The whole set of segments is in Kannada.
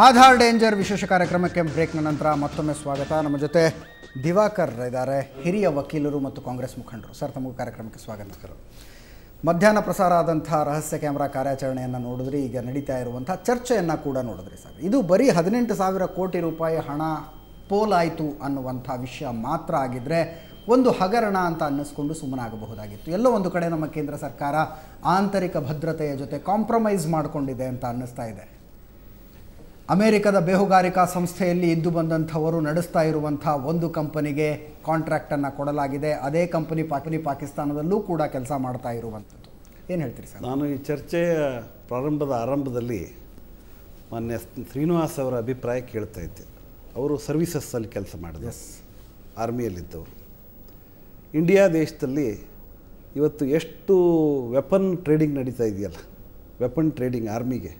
ಆಧಾರ್ ಡೇಂಜರ್ ವಿಶೇಷ ಕಾರ್ಯಕ್ರಮಕ್ಕೆ ಬ್ರೇಕ್ನ ನಂತರ ಮತ್ತೊಮ್ಮೆ ಸ್ವಾಗತ. ನಮ್ಮ ಜೊತೆ ದಿವಾಕರ್ ಇದ್ದಾರೆ, ಹಿರಿಯ ವಕೀಲರು ಮತ್ತು ಕಾಂಗ್ರೆಸ್ ಮುಖಂಡರು. ಸರ್, ತಮಗೂ ಕಾರ್ಯಕ್ರಮಕ್ಕೆ ಸ್ವಾಗತ. ಮಧ್ಯಾಹ್ನ ಪ್ರಸಾರ ಆದಂಥ ರಹಸ್ಯ ಕ್ಯಾಮ್ರಾ ಕಾರ್ಯಾಚರಣೆಯನ್ನು ನೋಡಿದ್ರಿ, ಈಗ ನಡೀತಾ ಇರುವಂಥ ಚರ್ಚೆಯನ್ನು ಕೂಡ ನೋಡಿದ್ರಿ. ಸರ್, ಇದು ಬರೀ 18,000 ಕೋಟಿ ರೂಪಾಯಿ ಹಣ ಪೋಲಾಯಿತು ಅನ್ನುವಂಥ ವಿಷಯ ಮಾತ್ರ ಆಗಿದ್ದರೆ ಒಂದು ಹಗರಣ ಅಂತ ಅನ್ನಿಸ್ಕೊಂಡು ಸುಮ್ಮನಾಗಬಹುದಾಗಿತ್ತು. ಎಲ್ಲೋ ಒಂದು ಕಡೆ ನಮ್ಮ ಕೇಂದ್ರ ಸರ್ಕಾರ ಆಂತರಿಕ ಭದ್ರತೆಯ ಜೊತೆ ಕಾಂಪ್ರಮೈಸ್ ಮಾಡಿಕೊಂಡಿದೆ ಅಂತ ಅನ್ನಿಸ್ತಾ ಇದೆ. ಅಮೆರಿಕದ ಬೇಹುಗಾರಿಕಾ ಸಂಸ್ಥೆಯಲ್ಲಿ ಇದ್ದು ಬಂದಂಥವರು ನಡೆಸ್ತಾ ಇರುವಂಥ ಒಂದು ಕಂಪನಿಗೆ ಕಾಂಟ್ರಾಕ್ಟನ್ನು ಕೊಡಲಾಗಿದೆ. ಅದೇ ಕಂಪನಿ ಪಾಕಿಸ್ತಾನದಲ್ಲೂ ಕೂಡ ಕೆಲಸ ಮಾಡ್ತಾ ಇರುವಂಥದ್ದು. ಏನು ಹೇಳ್ತೀರಿ ಸರ್? ನಾನು ಈ ಚರ್ಚೆಯ ಆರಂಭದಲ್ಲಿ ಮಾನ್ಯ ಶ್ರೀನಿವಾಸ್ ಅವರ ಅಭಿಪ್ರಾಯ ಕೇಳ್ತಾ ಇದ್ದೆ. ಅವರು ಸರ್ವೀಸಸ್ಸಲ್ಲಿ ಕೆಲಸ ಮಾಡಿದ್ರು, ಆರ್ಮಿಯಲ್ಲಿದ್ದವರು. ಇಂಡಿಯಾ ದೇಶದಲ್ಲಿ ಇವತ್ತು ಎಷ್ಟು ವೆಪನ್ ಟ್ರೇಡಿಂಗ್ ನಡೀತಾ ಇದೆಯಲ್ಲ, ವೆಪನ್ ಟ್ರೇಡಿಂಗ್ ಆರ್ಮಿಗೆ,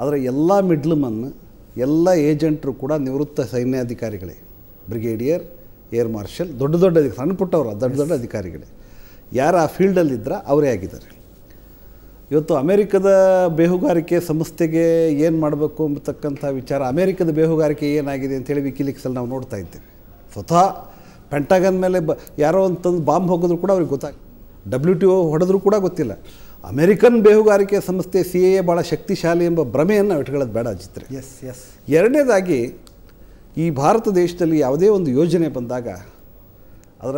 ಅದರ ಎಲ್ಲ ಮಿಡ್ಲ್ಮನ್, ಎಲ್ಲ ಏಜೆಂಟರು ಕೂಡ ನಿವೃತ್ತ ಸೈನ್ಯಾಧಿಕಾರಿಗಳೇ, ಬ್ರಿಗೇಡಿಯರ್, ಏರ್ ಮಾರ್ಷಲ್, ದೊಡ್ಡ ಸಣ್ಣ ಪುಟ್ಟವರು ದೊಡ್ಡ ಅಧಿಕಾರಿಗಳೇ. ಯಾರು ಆ ಫೀಲ್ಡಲ್ಲಿದ್ದರೆ ಅವರೇ ಆಗಿದ್ದಾರೆ. ಇವತ್ತು ಅಮೇರಿಕದ ಬೇಹುಗಾರಿಕೆ ಸಂಸ್ಥೆಗೆ ಏನು ಮಾಡಬೇಕು ಅಂತಕ್ಕಂಥ ವಿಚಾರ, ಅಮೇರಿಕದ ಬೇಹುಗಾರಿಕೆ ಏನಾಗಿದೆ ಅಂತೇಳಿ ವಿಕಿಲೀಕ್ಸಲ್ಲಿ ನಾವು ನೋಡ್ತಾ ಇದ್ದೇವೆ. ಸ್ವತಃ ಪೆಂಟಗನ್ ಮೇಲೆ ಯಾರೋ ಅಂತಂದು ಬಾಂಬ್ ಹೋಗೋದ್ರು ಕೂಡ ಅವ್ರಿಗೆ WTO ಹೊಡೆದ್ರೂ ಕೂಡ ಗೊತ್ತಿಲ್ಲ. ಅಮೇರಿಕನ್ ಬೇಹುಗಾರಿಕೆ ಸಂಸ್ಥೆ CIA ಭಾಳ ಶಕ್ತಿಶಾಲಿ ಎಂಬ ಭ್ರಮೆಯನ್ನು ಇಟ್ಕೊಳ್ಳೋದು ಬೇಡ ಅಜಿತ್ರೆ. ಎರಡನೇದಾಗಿ, ಈ ಭಾರತ ದೇಶದಲ್ಲಿ ಯಾವುದೇ ಒಂದು ಯೋಜನೆ ಬಂದಾಗ ಅದರ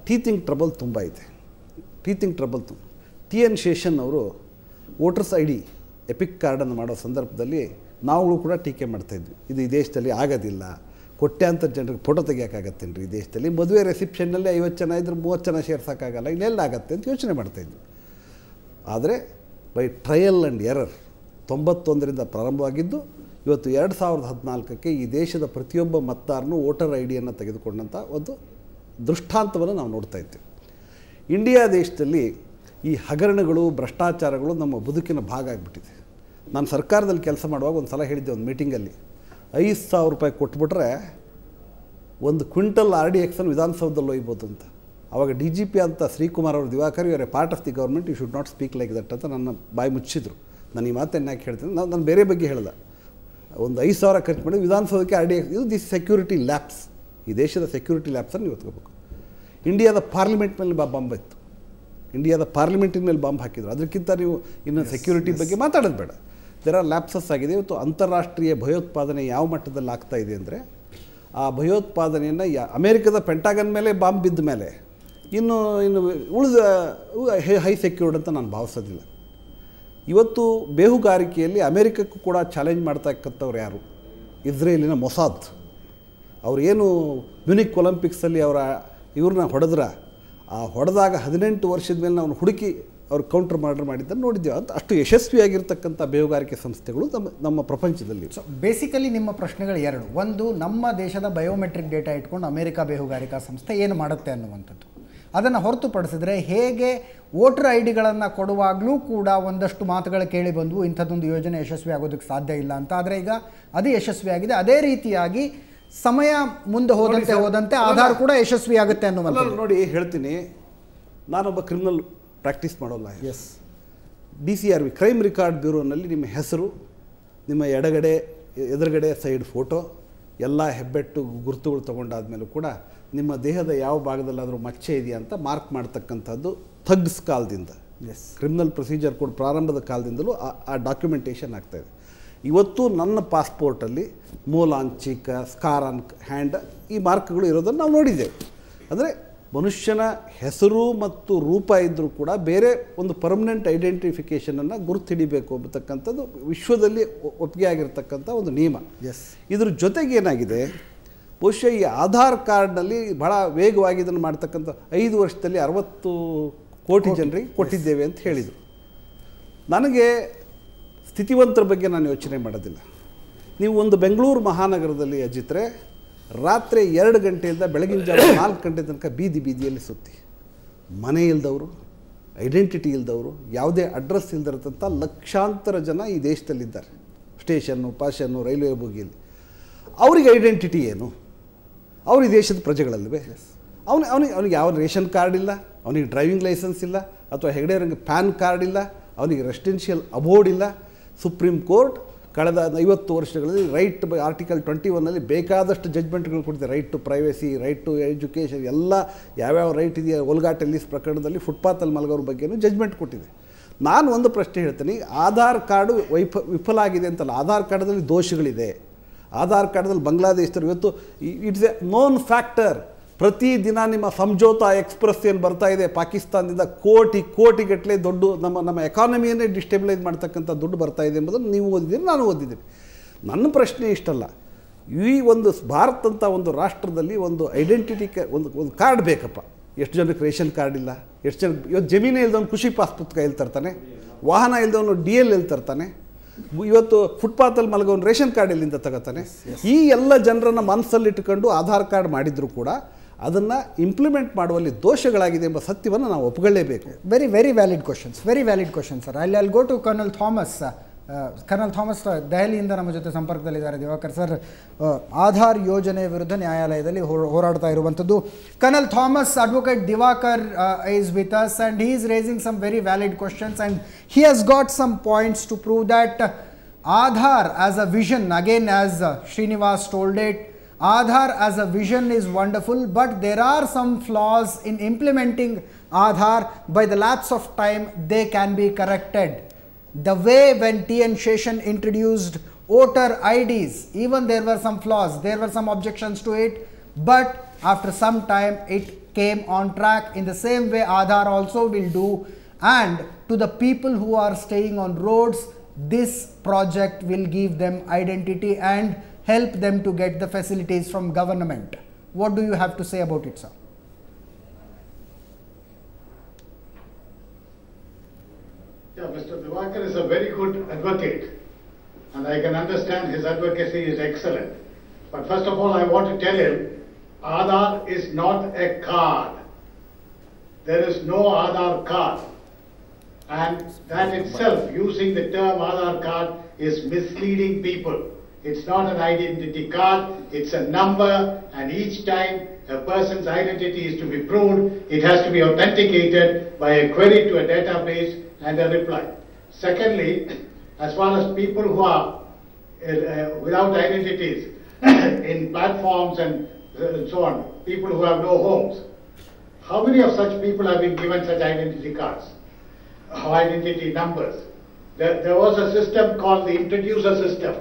ಟೀಚಿಂಗ್ ಟ್ರಬಲ್ ತುಂಬ ಇದೆ. TN ಶೇಷನ್ ಅವರು ವೋಟರ್ಸ್ ID ಎಪಿಕ್ ಕಾರ್ಡನ್ನು ಮಾಡೋ ಸಂದರ್ಭದಲ್ಲಿ ನಾವುಗಳು ಕೂಡ ಟೀಕೆ ಮಾಡ್ತಾಯಿದ್ವಿ. ಇದು ಈ ದೇಶದಲ್ಲಿ ಆಗೋದಿಲ್ಲ, ಕೋಟ್ಯಾಂತರ ಜನರಿಗೆ ಫೋಟೋ ತೆಗಿಯೋಕ್ಕಾಗತ್ತೇನು ರೀ ಈ ದೇಶದಲ್ಲಿ, ಮದುವೆ ರಿಸೆಪ್ಷನ್ನಲ್ಲಿ 50 ಜನ ಇದ್ದರೆ 30 ಜನ ಸೇರ್ಸೋಕ್ಕಾಗಲ್ಲ, ಇನ್ನೆಲ್ಲ ಆಗುತ್ತೆ ಅಂತ ಯೋಚನೆ ಮಾಡ್ತಾಯಿದ್ವಿ. ಆದರೆ ಬೈ ಟ್ರಯಲ್ ಆ್ಯಂಡ್ ಎರರ್ 91ರಿಂದ ಪ್ರಾರಂಭವಾಗಿದ್ದು ಇವತ್ತು 2014ಕ್ಕೆ ಈ ದೇಶದ ಪ್ರತಿಯೊಬ್ಬ ಮತದಾರನು ವೋಟರ್ IDಯನ್ನು ತೆಗೆದುಕೊಂಡಂಥ ಒಂದು ದೃಷ್ಟಾಂತವನ್ನು ನಾವು ನೋಡ್ತಾ ಇದ್ದೇವೆ. ಇಂಡಿಯಾ ದೇಶದಲ್ಲಿ ಈ ಹಗರಣಗಳು, ಭ್ರಷ್ಟಾಚಾರಗಳು ನಮ್ಮ ಬದುಕಿನ ಭಾಗ ಆಗಿಬಿಟ್ಟಿದೆ. ನಾನು ಸರ್ಕಾರದಲ್ಲಿ ಕೆಲಸ ಮಾಡುವಾಗ ಒಂದು ಸಲ ಹೇಳಿದ್ದೆ ಒಂದು ಮೀಟಿಂಗಲ್ಲಿ, 5,000 ರೂಪಾಯಿ ಕೊಟ್ಬಿಟ್ರೆ ಒಂದು ಕ್ವಿಂಟಲ್ RDX ವಿಧಾನಸೌಧದಲ್ಲಿ ಒಯ್ಬೋದು ಅಂತ. ಆವಾಗ DGP ಅಂತ ಶ್ರೀಕುಮಾರ್ ಅವರು, Diwakar you are a part of the government, you should not speak like that ಅಂತ ನನ್ನ ಬಾಯಿ ಮುಚ್ಚಿದ್ರು. ನಾನು ಈ ಮಾತನ್ನು ಯಾಕೆ ಹೇಳ್ತೀನಿ, ನಾನು ಬೇರೆ ಬಗ್ಗೆ ಹೇಳ್ದೆ. ಒಂದು 5,000 ಖರ್ಚು ಮಾಡಿ ವಿಧಾನಸೌಧಕ್ಕೆ RDX, ಇದು ದಿಸ್ ಸೆಕ್ಯೂರಿಟಿ ಲ್ಯಾಪ್ಸ್, ಈ ದೇಶದ ಸೆಕ್ಯೂರಿಟಿ ಲ್ಯಾಪ್ಸನ್ನು ನೀವು ಹೊತ್ಕೋಬೇಕು. ಇಂಡಿಯಾದ ಪಾರ್ಲಿಮೆಂಟ್ ಮೇಲೆ ಬಾಂಬ್ ಇತ್ತು, ಇಂಡಿಯಾದ ಪಾರ್ಲಿಮೆಂಟಿನ ಮೇಲೆ ಬಾಂಬ್ ಹಾಕಿದ್ರು. ಅದಕ್ಕಿಂತ ನೀವು ಇನ್ನು ಸೆಕ್ಯೂರಿಟಿ ಬಗ್ಗೆ ಮಾತಾಡೋದು ಬೇಡ. ಇದರ ಲ್ಯಾಪ್ಸಸ್ ಆಗಿದೆ. ಇವತ್ತು ಅಂತಾರಾಷ್ಟ್ರೀಯ ಭಯೋತ್ಪಾದನೆ ಯಾವ ಮಟ್ಟದಲ್ಲಿ ಆಗ್ತಾ ಇದೆ ಅಂದರೆ, ಆ ಭಯೋತ್ಪಾದನೆಯನ್ನು ಅಮೇರಿಕದ ಪೆಂಟಗನ್ ಮೇಲೆ ಬಾಂಬ್ ಬಿದ್ದ ಮೇಲೆ ಇನ್ನು ಉಳಿದ ಹೈ ಸೆಕ್ಯೂರ್ಡ್ ಅಂತ ನಾನು ಭಾವಿಸೋದಿಲ್ಲ. ಇವತ್ತು ಬೇಹುಗಾರಿಕೆಯಲ್ಲಿ ಅಮೇರಿಕಕ್ಕೂ ಕೂಡ ಚಾಲೆಂಜ್ ಮಾಡ್ತಕ್ಕಂಥವ್ರು ಯಾರು? ಇಸ್ರೇಲಿನ ಮೊಸಾದ್. ಅವರು ಏನು ಮ್ಯೂನಿಕ್ ಒಲಿಂಪಿಕ್ಸಲ್ಲಿ ಇವ್ರನ್ನ ಆ ಹೊಡೆದಾಗ 18 ವರ್ಷದ ಮೇಲೆ ನಾವು ಹುಡುಕಿ ಅವ್ರು ಕೌಂಟರ್ ಮರ್ಡರ್ ಮಾಡಿದ್ದನ್ನು ನೋಡಿದ್ದೇವೆ. ಅಂತ ಅಷ್ಟು ಯಶಸ್ವಿಯಾಗಿರ್ತಕ್ಕಂಥ ಬೇಹುಗಾರಿಕೆ ಸಂಸ್ಥೆಗಳು ನಮ್ಮ ಪ್ರಪಂಚದಲ್ಲಿ. ಸೊ ಬೇಸಿಕಲಿ ನಿಮ್ಮ ಪ್ರಶ್ನೆಗಳು ಎರಡು. ಒಂದು, ನಮ್ಮ ದೇಶದ ಬಯೋಮೆಟ್ರಿಕ್ ಡೇಟಾ ಇಟ್ಕೊಂಡು ಅಮೆರಿಕ ಬೇಹುಗಾರಿಕಾ ಸಂಸ್ಥೆ ಏನು ಮಾಡುತ್ತೆ ಅನ್ನುವಂಥದ್ದು. ಅದನ್ನು ಹೊರತುಪಡಿಸಿದ್ರೆ ಹೇಗೆ ವೋಟರ್ IDಗಳನ್ನು ಕೊಡುವಾಗಲೂ ಕೂಡ ಒಂದಷ್ಟು ಮಾತುಗಳು ಕೇಳಿ ಬಂದವು, ಇಂಥದ್ದೊಂದು ಯೋಜನೆ ಯಶಸ್ವಿ ಆಗೋದಕ್ಕೆ ಸಾಧ್ಯ ಇಲ್ಲ ಅಂತ. ಆದರೆ ಈಗ ಅದು ಯಶಸ್ವಿಯಾಗಿದೆ. ಅದೇ ರೀತಿಯಾಗಿ ಸಮಯ ಮುಂದೆ ಹೋದಂತೆ ಆಧಾರ್ ಕೂಡ ಯಶಸ್ವಿ ಆಗುತ್ತೆ ಅನ್ನುವಂಥದ್ದು. ನೋಡಿ ಹೇಳ್ತೀನಿ, ನಾನೊಬ್ಬ ಕ್ರಿಮಿನಲ್ ಪ್ರಾಕ್ಟೀಸ್ ಮಾಡೋಲ್ಲ. DCRB ಕ್ರೈಮ್ ರೆಕಾರ್ಡ್ ಬ್ಯೂರೋನಲ್ಲಿ ನಿಮ್ಮ ಹೆಸರು, ನಿಮ್ಮ ಎದುರುಗಡೆ ಸೈಡ್ ಫೋಟೋ, ಎಲ್ಲ ಹೆಬ್ಬೆಟ್ಟು ಗುರುತುಗಳು ತೊಗೊಂಡಾದ್ಮೇಲೂ ಕೂಡ ನಿಮ್ಮ ದೇಹದ ಯಾವ ಭಾಗದಲ್ಲಾದರೂ ಮಚ್ಚೆ ಇದೆಯಾ ಅಂತ ಮಾರ್ಕ್ ಮಾಡ್ತಕ್ಕಂಥದ್ದು ಥಗ್ಸ್ ಕಾಲದಿಂದ, ಕ್ರಿಮಿನಲ್ ಪ್ರೊಸೀಜರ್ ಕೋಡ್ ಪ್ರಾರಂಭದ ಕಾಲದಿಂದಲೂ ಆ ಡಾಕ್ಯುಮೆಂಟೇಷನ್ ಆಗ್ತಾಯಿದೆ. ಇವತ್ತು ನನ್ನ ಪಾಸ್ಪೋರ್ಟಲ್ಲಿ ಮೂಲ್ on Cheeka, scar on hand, ಈ ಮಾರ್ಕ್ಗಳು ಇರೋದನ್ನು ನಾವು ನೋಡಿದ್ದೇವೆ. ಅಂದರೆ ಮನುಷ್ಯನ ಹೆಸರು ಮತ್ತು ರೂಪ ಇದ್ದರೂ ಕೂಡ ಬೇರೆ ಒಂದು ಪರ್ಮನೆಂಟ್ ಐಡೆಂಟಿಫಿಕೇಷನನ್ನು ಗುರುತಿಡಿಬೇಕು ಅಂತಕ್ಕಂಥದ್ದು ವಿಶ್ವದಲ್ಲಿ ಒಪ್ಪಿಗೆ ಆಗಿರ್ತಕ್ಕಂಥ ಒಂದು ನಿಯಮ. ಇದ್ರ ಜೊತೆಗೆ ಏನಾಗಿದೆ, ಬಹುಶಃ ಈ ಆಧಾರ್ ಕಾರ್ಡ್ನಲ್ಲಿ ಭಾಳ ವೇಗವಾಗಿ ಇದನ್ನು ಮಾಡ್ತಕ್ಕಂಥ 5 ವರ್ಷದಲ್ಲಿ 60 ಕೋಟಿ ಜನರಿಗೆ ಕೊಟ್ಟಿದ್ದೇವೆ ಅಂತ ಹೇಳಿದರು. ನನಗೆ ಸ್ಥಿತಿವಂತರ ಬಗ್ಗೆ ನಾನು ಯೋಚನೆ ಮಾಡೋದಿಲ್ಲ. ನೀವು ಒಂದು ಬೆಂಗಳೂರು ಮಹಾನಗರದಲ್ಲಿ ಅಜಿತ್ರೆ ರಾತ್ರಿ 2 ಗಂಟೆಯಿಂದ ಬೆಳಗಿನ ಜಾವ 4 ಗಂಟೆ ತನಕ ಬೀದಿಯಲ್ಲಿ ಸುತ್ತಿ, ಮನೆ ಇಲ್ಲದವರು, ಐಡೆಂಟಿಟಿ ಇಲ್ಲದವರು, ಯಾವುದೇ ಅಡ್ರೆಸ್ ಇಲ್ಲದಿರತಂಥ ಲಕ್ಷಾಂತರ ಜನ ಈ ದೇಶದಲ್ಲಿದ್ದಾರೆ. ಸ್ಟೇಷನ್ನು, ಪಾಷನ್ನು, ರೈಲ್ವೆ ಬೋಗಿಯಲ್ಲಿ ಅವ್ರಿಗೆ ಐಡೆಂಟಿಟಿ ಏನು? ಅವ್ರು ಈ ದೇಶದ ಪ್ರಜೆಗಳಲ್ವೇ? ಅವನಿಗೆ ಯಾವ ರೇಷನ್ ಕಾರ್ಡ್ ಇಲ್ಲ, ಅವನಿಗೆ ಡ್ರೈವಿಂಗ್ ಲೈಸೆನ್ಸ್ ಇಲ್ಲ, ಅಥವಾ ಹೆಗಡೆಯವರಿಗೆ ಪ್ಯಾನ್ ಕಾರ್ಡ್ ಇಲ್ಲ, ಅವನಿಗೆ ರೆಸಿಡೆನ್ಷಿಯಲ್ ಅಬೋರ್ಡ್ ಇಲ್ಲ. ಸುಪ್ರೀಂ ಕೋರ್ಟ್ ಕಳೆದ 50 ವರ್ಷಗಳಲ್ಲಿ ರೈಟ್ ಬೈ ಆರ್ಟಿಕಲ್ 21ನಲ್ಲಿ ಬೇಕಾದಷ್ಟು ಜಡ್ಜ್ಮೆಂಟ್ಗಳು ಕೊಟ್ಟಿದೆ. Right to privacy, right to education, ಎಲ್ಲ ಯಾವ್ಯಾವ ರೈಟ್ ಇದೆಯಾ ಒಲ್ಗಾಟ್ ಎಲ್ಲಿಸ್ ಪ್ರಕರಣದಲ್ಲಿ ಫುಟ್ಪಾತಲ್ಲಿ ಮಲಗೋರ ಬಗ್ಗೆನೂ ಜಡ್ಜ್ಮೆಂಟ್ ಕೊಟ್ಟಿದೆ. ನಾನು ಒಂದು ಪ್ರಶ್ನೆ ಹೇಳ್ತೀನಿ, ಆಧಾರ್ ಕಾರ್ಡು ವಿಫಲ ಆಗಿದೆ ಅಂತಲ್ಲ, ಆಧಾರ್ ಕಾರ್ಡ್ದಲ್ಲಿ ದೋಷಗಳಿದೆ. ಆಧಾರ್ ಕಾರ್ಡ್ದಲ್ಲಿ ಬಾಂಗ್ಲಾದೇಶದವ್ರು ಇವತ್ತು ಇಟ್ಸ್ ಎ ನೋನ್ ಫ್ಯಾಕ್ಟರ್. ಪ್ರತಿದಿನ ನಿಮ್ಮ ಸಂಜೋತಾ ಎಕ್ಸ್ಪ್ರೆಸ್ ಏನು ಬರ್ತಾ ಇದೆ ಪಾಕಿಸ್ತಾನದಿಂದ ಕೋಟಿಗಟ್ಟಲೆ ನಮ್ಮ ಎಕಾನಮಿಯನ್ನೇ ಡಿಸ್ಟೆಬಿಲೈಸ್ ಮಾಡ್ತಕ್ಕಂಥ ದುಡ್ಡು ಬರ್ತಾ ಇದೆ ಎಂಬುದನ್ನು ನೀವು ಓದಿದ್ದೀರಿ, ನಾನು ಓದಿದ್ದೀನಿ. ನನ್ನ ಪ್ರಶ್ನೆ ಇಷ್ಟಲ್ಲ, ಈ ಒಂದು ಭಾರತ ಅಂತ ಒಂದು ರಾಷ್ಟ್ರದಲ್ಲಿ ಒಂದು ಐಡೆಂಟಿಟಿ ಒಂದು ಕಾರ್ಡ್ ಬೇಕಪ್ಪ. ಎಷ್ಟು ಜನಕ್ಕೆ ರೇಷನ್ ಕಾರ್ಡ್ ಇಲ್ಲ, ಎಷ್ಟು ಜನ ಇವತ್ತು ಜಮೀನು ಇಲ್ದವನು ಖುಷಿ ಪಾಸ್ ಪುಸ್ತಕ ಎಲ್ಲಿ ತರ್ತಾನೆ, ವಾಹನ ಇಲ್ದವನು DL ಎಲ್ಲಿ ತರ್ತಾನೆ, ಇವತ್ತು ಫುಟ್ಪಾತಲ್ಲಿ ಮಲಗೋನು ರೇಷನ್ ಕಾರ್ಡ್ ಎಲ್ಲಿಂದ ತಗೋತಾನೆ. ಈ ಎಲ್ಲ ಜನರನ್ನು ಮನಸ್ಸಲ್ಲಿಟ್ಟುಕೊಂಡು ಆಧಾರ್ ಕಾರ್ಡ್ ಮಾಡಿದರೂ ಕೂಡ ಅದನ್ನು ಇಂಪ್ಲಿಮೆಂಟ್ ಮಾಡುವಲ್ಲಿ ದೋಷಗಳಾಗಿದೆ ಎಂಬ ಸತ್ಯವನ್ನು ನಾವು ಒಪ್ಪುಗಳಲೇಬೇಕು. Very valid question sir. I'll go to Colonel Thomas. Colonel Thomas ದೆಹಲಿಯಿಂದ ನಮ್ಮ ಜೊತೆ ಸಂಪರ್ಕದಲ್ಲಿದ್ದಾರೆ. ದಿವಾಕರ್ ಸರ್ ಆಧಾರ್ ಯೋಜನೆ ವಿರುದ್ಧ ನ್ಯಾಯಾಲಯದಲ್ಲಿ ಹೋರಾಡ್ತಾ ಇರುವಂಥದ್ದು. Colonel Thomas, advocate Diwakar is with us and he is raising some very valid questions and he has got some points to prove that Aadhaar as a vision, again as Srinivas told it, Aadhaar as a vision is wonderful, but there are some flaws in implementing Aadhaar. By the lapse of time they can be corrected. The way when T.N. Sheshan introduced voter IDs, even there were some flaws, there were some objections to it, but after some time it came on track. In the same way Aadhaar also will do, and to the people who are staying on roads, this project will give them identity and help them to get the facilities from government. What do you have to say about it, sir? Yeah, Mr. Divakar is a very good advocate and I can understand his advocacy is excellent. But first of all, I want to tell him, Aadhaar is not a card. There is no Aadhaar card. And that itself, using the term Aadhaar card, is misleading people. It's not an identity card, it's a number, and each time a person's identity is to be proved, it has to be authenticated by a query to a database and a reply. Secondly, as far as people who are without identities in platforms and so on, people who have no homes, how many of such people have been given such identity cards or identity numbers? There was a system called the introducer system.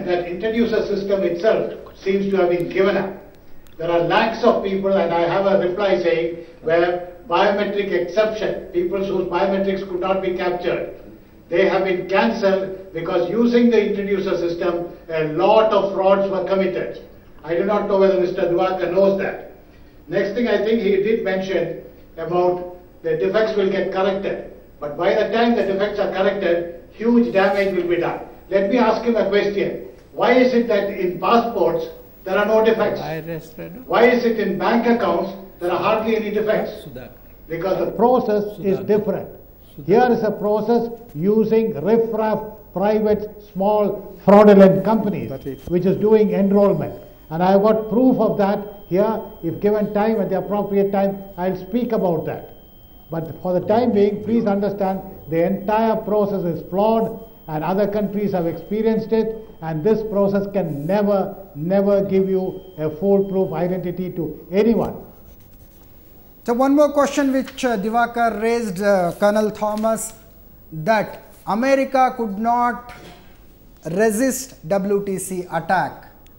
That introducer system itself seems to have been given up. There are lakhs of people, and I have a reply saying where biometric exception, people whose biometrics could not be captured, they have been cancelled because using the introducer system, a lot of frauds were committed. I do not know whether Mr. Divakar knows that. Next thing, I think he did mention about the defects will get corrected. But by the time the defects are corrected, huge damage will be done. Let me ask him a question. Why is it that in passports there are no defects? Why is it in bank accounts there are hardly any defects? Because the process is different. Here is a process using riff-raff, private, small, fraudulent companies, which is doing enrollment. And I have got proof of that here. If given time, at the appropriate time, I'll speak about that. But for the time being, please understand, the entire process is flawed, and other countries have experienced it, and this process can never give you a foolproof identity to anyone. So one more question which Divakar raised, Colonel Thomas, that America could not resist WTC attack.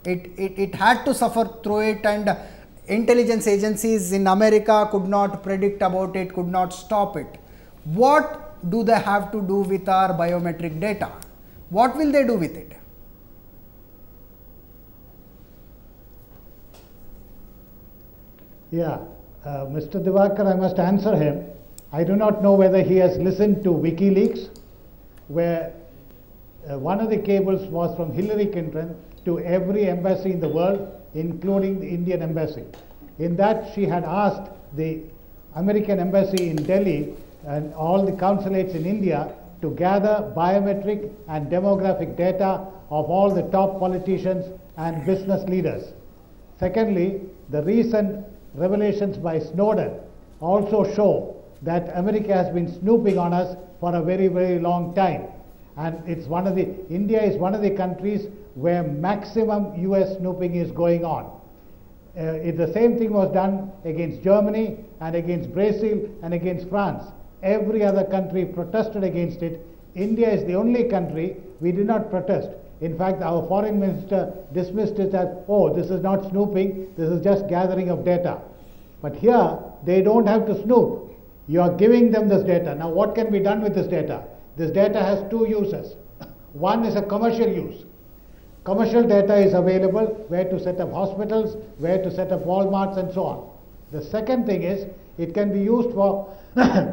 It had to suffer through it, and intelligence agencies in America could not predict about it, could not stop it. What do they have to do with our biometric data? What will they do with it? Yeah, Mr. Divakar, I must answer him. I do not know whether he has listened to WikiLeaks, where one of the cables was from Hillary Clinton to every embassy in the world, including the Indian embassy. In that, she had asked the American embassy in Delhi and all the consulates in India to gather biometric and demographic data of all the top politicians and business leaders. Secondly, the recent revelations by Snowden also show that America has been snooping on us for a very long time. And it's India is one of the countries where maximum US snooping is going on. The same thing was done against Germany and against Brazil and against France. Every other country protested against it. India is the only country we did not protest. In fact, our foreign minister dismissed it as, oh, this is not snooping, this is just gathering of data. But here, they don't have to snoop. You are giving them this data. Now, what can be done with this data? This data has two uses. One is a commercial use. Commercial data is available, where to set up hospitals, where to set up Walmarts, and so on. The second thing is, it can be used for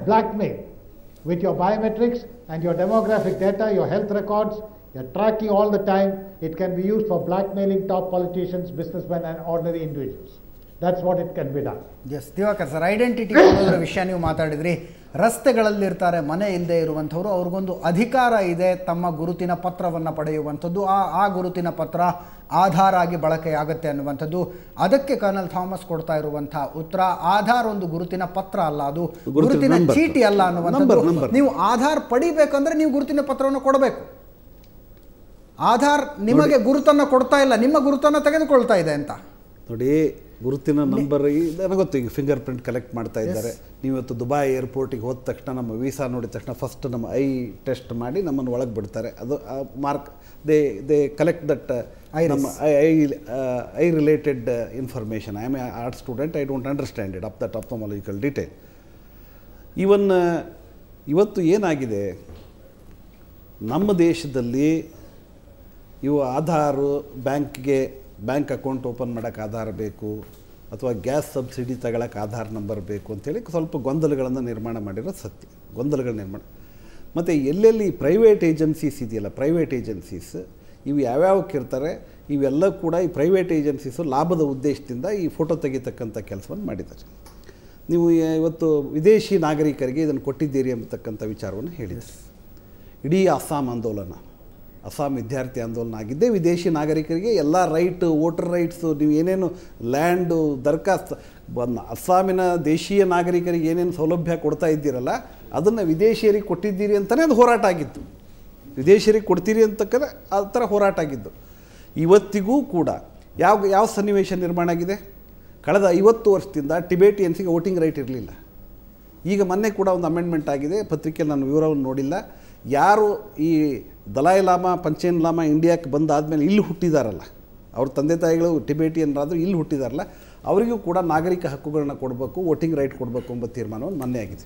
blackmail. With your biometrics and your demographic data, your health records, you're tracking all the time, it can be used for blackmailing top politicians, businessmen, and ordinary individuals. That's what it can be done. S Divakar sir, identity ಕೊಡೋದ್ರ ವಿಷಯ ನೀವು ಮಾತಾಡಿದ್ರಿ. ರಸ್ತೆಗಳಲ್ಲಿರ್ತಾರೆ, ಮನೆ ಇಲ್ಲದೆ ಇರುವಂಥವ್ರು, ಅವ್ರಿಗೊಂದು ಅಧಿಕಾರ ಇದೆ ತಮ್ಮ ಗುರುತಿನ ಪತ್ರವನ್ನು ಪಡೆಯುವಂಥದ್ದು. ಆ ಗುರುತಿನ ಪತ್ರ ಆಧಾರ್ ಆಗಿ ಬಳಕೆಯಾಗುತ್ತೆ ಅನ್ನುವಂಥದ್ದು. ಅದಕ್ಕೆ ಕರ್ನಲ್ ಥಾಮಸ್ ಕೊಡ್ತಾ ಇರುವಂಥ ಉತ್ತರ, ಆಧಾರ್ ಒಂದು ಗುರುತಿನ ಪತ್ರ ಅಲ್ಲ, ಅದು ಗುರುತಿನ ಚೀಟಿ ಅಲ್ಲ ಅನ್ನುವಂಥದ್ದು. ನೀವು ಆಧಾರ್ ಪಡಿಬೇಕಂದ್ರೆ ನೀವು ಗುರುತಿನ ಪತ್ರವನ್ನು ಕೊಡಬೇಕು. ಆಧಾರ್ ನಿಮಗೆ ಗುರುತನ್ನು ಕೊಡ್ತಾ ಇಲ್ಲ, ನಿಮ್ಮ ಗುರುತನ್ನು ತೆಗೆದುಕೊಳ್ತಾ ಇದೆ ಅಂತ ನೋಡಿ. ಗುರುತಿನ ನಂಬರ್ ನನಗೆ ಗೊತ್ತು, ಈಗ ಫಿಂಗರ್ ಪ್ರಿಂಟ್ ಕಲೆಕ್ಟ್ ಮಾಡ್ತಾ ಇದ್ದಾರೆ. ನೀವತ್ತು ದುಬೈ ಏರ್ಪೋರ್ಟಿಗೆ ಹೋದ ತಕ್ಷಣ ನಮ್ಮ ವೀಸಾ ನೋಡಿದ ತಕ್ಷಣ ಫಸ್ಟ್ ನಮ್ಮ ಐ ಟೆಸ್ಟ್ ಮಾಡಿ ನಮ್ಮನ್ನು ಒಳಗೆ ಬಿಡ್ತಾರೆ. ಅದು ಮಾರ್ಕ್ ದೇ ಕಲೆಕ್ಟ್ ದಟ್ ನಮ್ಮ eye related information. I am a art student, I don't understand it up that ophthalmological detail. ಇವತ್ತು ಏನಾಗಿದೆ, ನಮ್ಮ ದೇಶದಲ್ಲಿ ಇವು ಆಧಾರು ಬ್ಯಾಂಕ್ ಅಕೌಂಟ್ ಓಪನ್ ಮಾಡೋಕ್ಕೆ ಆಧಾರ್ ಬೇಕು, ಅಥವಾ ಗ್ಯಾಸ್ ಸಬ್ಸಿಡಿ ತಗೊಳ್ಳೋಕೆ ಆಧಾರ್ ನಂಬರ್ ಬೇಕು ಅಂತೇಳಿ ಸ್ವಲ್ಪ ಗೊಂದಲಗಳನ್ನು ನಿರ್ಮಾಣ ಮಾಡಿರೋದು ಸತ್ಯ. ಗೊಂದಲಗಳ ನಿರ್ಮಾಣ ಮತ್ತು ಎಲ್ಲೆಲ್ಲಿ ಪ್ರೈವೇಟ್ ಏಜೆನ್ಸೀಸ್ ಇದೆಯಲ್ಲ, ಪ್ರೈವೇಟ್ ಏಜೆನ್ಸೀಸ್ ಇವು ಯಾವ್ಯಾವಕ್ಕೆ ಇರ್ತಾರೆ, ಇವೆಲ್ಲ ಕೂಡ ಈ ಪ್ರೈವೇಟ್ ಏಜೆನ್ಸೀಸು ಲಾಭದ ಉದ್ದೇಶದಿಂದ ಈ ಫೋಟೋ ತೆಗಿತಕ್ಕಂಥ ಕೆಲಸವನ್ನು ಮಾಡಿದ್ದಾರೆ. ನೀವು ಇವತ್ತು ವಿದೇಶಿ ನಾಗರಿಕರಿಗೆ ಇದನ್ನು ಕೊಟ್ಟಿದ್ದೀರಿ ಎಂಬತಕ್ಕಂಥ ವಿಚಾರವನ್ನು ಹೇಳಿದರು. ಇಡೀ ಅಸ್ಸಾಂ ಆಂದೋಲನ, ಅಸ್ಸಾಂ ವಿದ್ಯಾರ್ಥಿ ಆಂದೋಲನ ಆಗಿದ್ದೇ ವಿದೇಶಿ ನಾಗರಿಕರಿಗೆ ಎಲ್ಲ ರೈಟ್, ವೋಟರ್ ರೈಟ್ಸು, ನೀವು ಏನೇನು ಲ್ಯಾಂಡು ದರಖಾಸ್ತು ಅಸ್ಸಾಮಿನ ದೇಶೀಯ ನಾಗರಿಕರಿಗೆ ಏನೇನು ಸೌಲಭ್ಯ ಕೊಡ್ತಾ ಇದ್ದೀರಲ್ಲ, ಅದನ್ನು ವಿದೇಶಿಯರಿಗೆ ಕೊಟ್ಟಿದ್ದೀರಿ ಅಂತಲೇ ಅದು ಹೋರಾಟ ಆಗಿತ್ತು. ವಿದೇಶಿಯರಿಗೆ ಕೊಡ್ತೀರಿ ಅಂತಕ್ಕಂಥ ಆ ಥರ ಹೋರಾಟ ಆಗಿದ್ದು. ಇವತ್ತಿಗೂ ಕೂಡ ಯಾವ ಸನ್ನಿವೇಶ ನಿರ್ಮಾಣ ಆಗಿದೆ, ಕಳೆದ 50 ವರ್ಷದಿಂದ ಟಿಬೇಟಿಯನ್ಸಿಗೆ ವೋಟಿಂಗ್ ರೈಟ್ ಇರಲಿಲ್ಲ. ಈಗ ಮೊನ್ನೆ ಕೂಡ ಒಂದು ಅಮೆಂಡ್ಮೆಂಟ್ ಆಗಿದೆ, ಪತ್ರಿಕೆಯಲ್ಲಿ ನಾನು ವಿವರವನ್ನು ನೋಡಿಲ್ಲ. ಯಾರು ಈ ದಲಾಯ್ ಲಾಮಾ, ಪಂಚೇನ್ ಲಾಮಾ ಇಂಡಿಯಾಕ್ಕೆ ಬಂದಾದಮೇಲೆ ಇಲ್ಲಿ ಹುಟ್ಟಿದಾರಲ್ಲ, ಅವ್ರ ತಂದೆ ತಾಯಿಗಳು ಟಿಬೇಟಿಯನ್ರಾದರೂ ಇಲ್ಲಿ ಹುಟ್ಟಿದಾರಲ್ಲ, ಅವರಿಗೂ ಕೂಡ ನಾಗರಿಕ ಹಕ್ಕುಗಳನ್ನ ಕೊಡಬೇಕು, ವೋಟಿಂಗ್ ರೈಟ್ ಕೊಡಬೇಕು ಎಂಬ ತೀರ್ಮಾನವನ್ನು ಮೊನ್ನೆ ಆಗಿದೆ.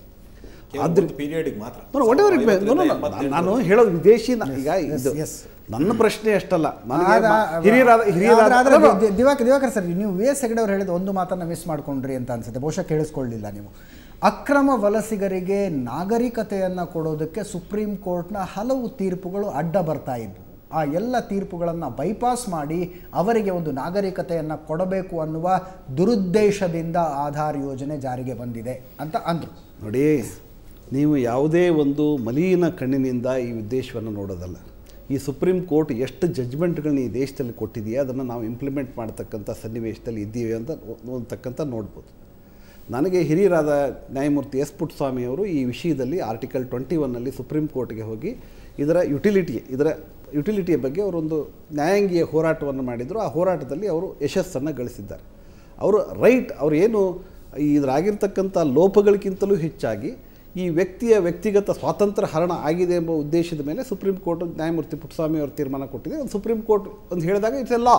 ನಾನು ಹೇಳೋದು ವಿದೇಶಿ, ಈಗ ಇದು ನನ್ನ ಪ್ರಶ್ನೆ ಅಷ್ಟಲ್ಲ, ದಿವಾಕರ್ ಸರ್, ನೀವು ವಿ.ಎಸ್. ಹೆಗಡೆ ಅವರು ಹೇಳಿದ ಒಂದು ಮಾತನ್ನು ಮಿಸ್ ಮಾಡ್ಕೊಂಡ್ರಿ ಅಂತ ಅನ್ಸುತ್ತೆ, ಬಹುಶಃ ಕೇಳಿಸ್ಕೊಳ್ಳಿಲ್ಲ ನೀವು. ಅಕ್ರಮ ವಲಸಿಗರಿಗೆ ನಾಗರಿಕತೆಯನ್ನು ಕೊಡೋದಕ್ಕೆ ಸುಪ್ರೀಂ ಕೋರ್ಟ್ನ ಹಲವು ತೀರ್ಪುಗಳು ಅಡ್ಡ ಬರ್ತಾ ಇದ್ವು. ಆ ಎಲ್ಲ ತೀರ್ಪುಗಳನ್ನು ಬೈಪಾಸ್ ಮಾಡಿ ಅವರಿಗೆ ಒಂದು ನಾಗರಿಕತೆಯನ್ನು ಕೊಡಬೇಕು ಅನ್ನುವ ದುರುದ್ದೇಶದಿಂದ ಆಧಾರ್ ಯೋಜನೆ ಜಾರಿಗೆ ಬಂದಿದೆ ಅಂತ ಅಂದರು. ನೋಡಿ, ನೀವು ಯಾವುದೇ ಒಂದು ಮಲಿನ ಕಣ್ಣಿನಿಂದ ಈ ಉದ್ದೇಶವನ್ನು ನೋಡೋದಲ್ಲ. ಈ ಸುಪ್ರೀಂ ಕೋರ್ಟ್ ಎಷ್ಟು ಜಡ್ಜ್ಮೆಂಟ್ಗಳನ್ನ ಈ ದೇಶದಲ್ಲಿ ಕೊಟ್ಟಿದೆಯಾ, ಅದನ್ನು ನಾವು ಇಂಪ್ಲಿಮೆಂಟ್ ಮಾಡ್ತಕ್ಕಂಥ ಸನ್ನಿವೇಶದಲ್ಲಿ ಇದ್ದೀವಿ ಅಂತ ನೋಡ್ಬೋದು. ನನಗೆ ಹಿರಿಯರಾದ ನ್ಯಾಯಮೂರ್ತಿ ಎಸ್ ಪುಟ್ಟಸ್ವಾಮಿಯವರು ಈ ವಿಷಯದಲ್ಲಿ ಆರ್ಟಿಕಲ್ 21ನಲ್ಲಿ ಸುಪ್ರೀಂ ಕೋರ್ಟ್ಗೆ ಹೋಗಿ ಇದರ ಯುಟಿಲಿಟಿಯ ಬಗ್ಗೆ ಅವರೊಂದು ನ್ಯಾಯಾಂಗೀಯ ಹೋರಾಟವನ್ನು ಮಾಡಿದರು. ಆ ಹೋರಾಟದಲ್ಲಿ ಅವರು ಯಶಸ್ಸನ್ನು ಗಳಿಸಿದ್ದಾರೆ. ಅವರು ಏನು ಇದರಾಗಿರ್ತಕ್ಕಂಥ ಲೋಪಗಳಿಗಿಂತಲೂ ಹೆಚ್ಚಾಗಿ ಈ ವ್ಯಕ್ತಿಗತ ಸ್ವಾತಂತ್ರ್ಯ ಹರಣ ಆಗಿದೆ ಎಂಬ ಉದ್ದೇಶದ ಮೇಲೆ ಸುಪ್ರೀಂ ಕೋರ್ಟ್ ನ್ಯಾಯಮೂರ್ತಿ ಪುಟ್ಟಸ್ವಾಮಿ ಅವರು ತೀರ್ಮಾನ ಕೊಟ್ಟಿದೆ. ಒಂದು ಸುಪ್ರೀಂ ಕೋರ್ಟ್ ಒಂದು ಹೇಳಿದಾಗ ಇಟ್ಸ್ ಎ ಲಾ,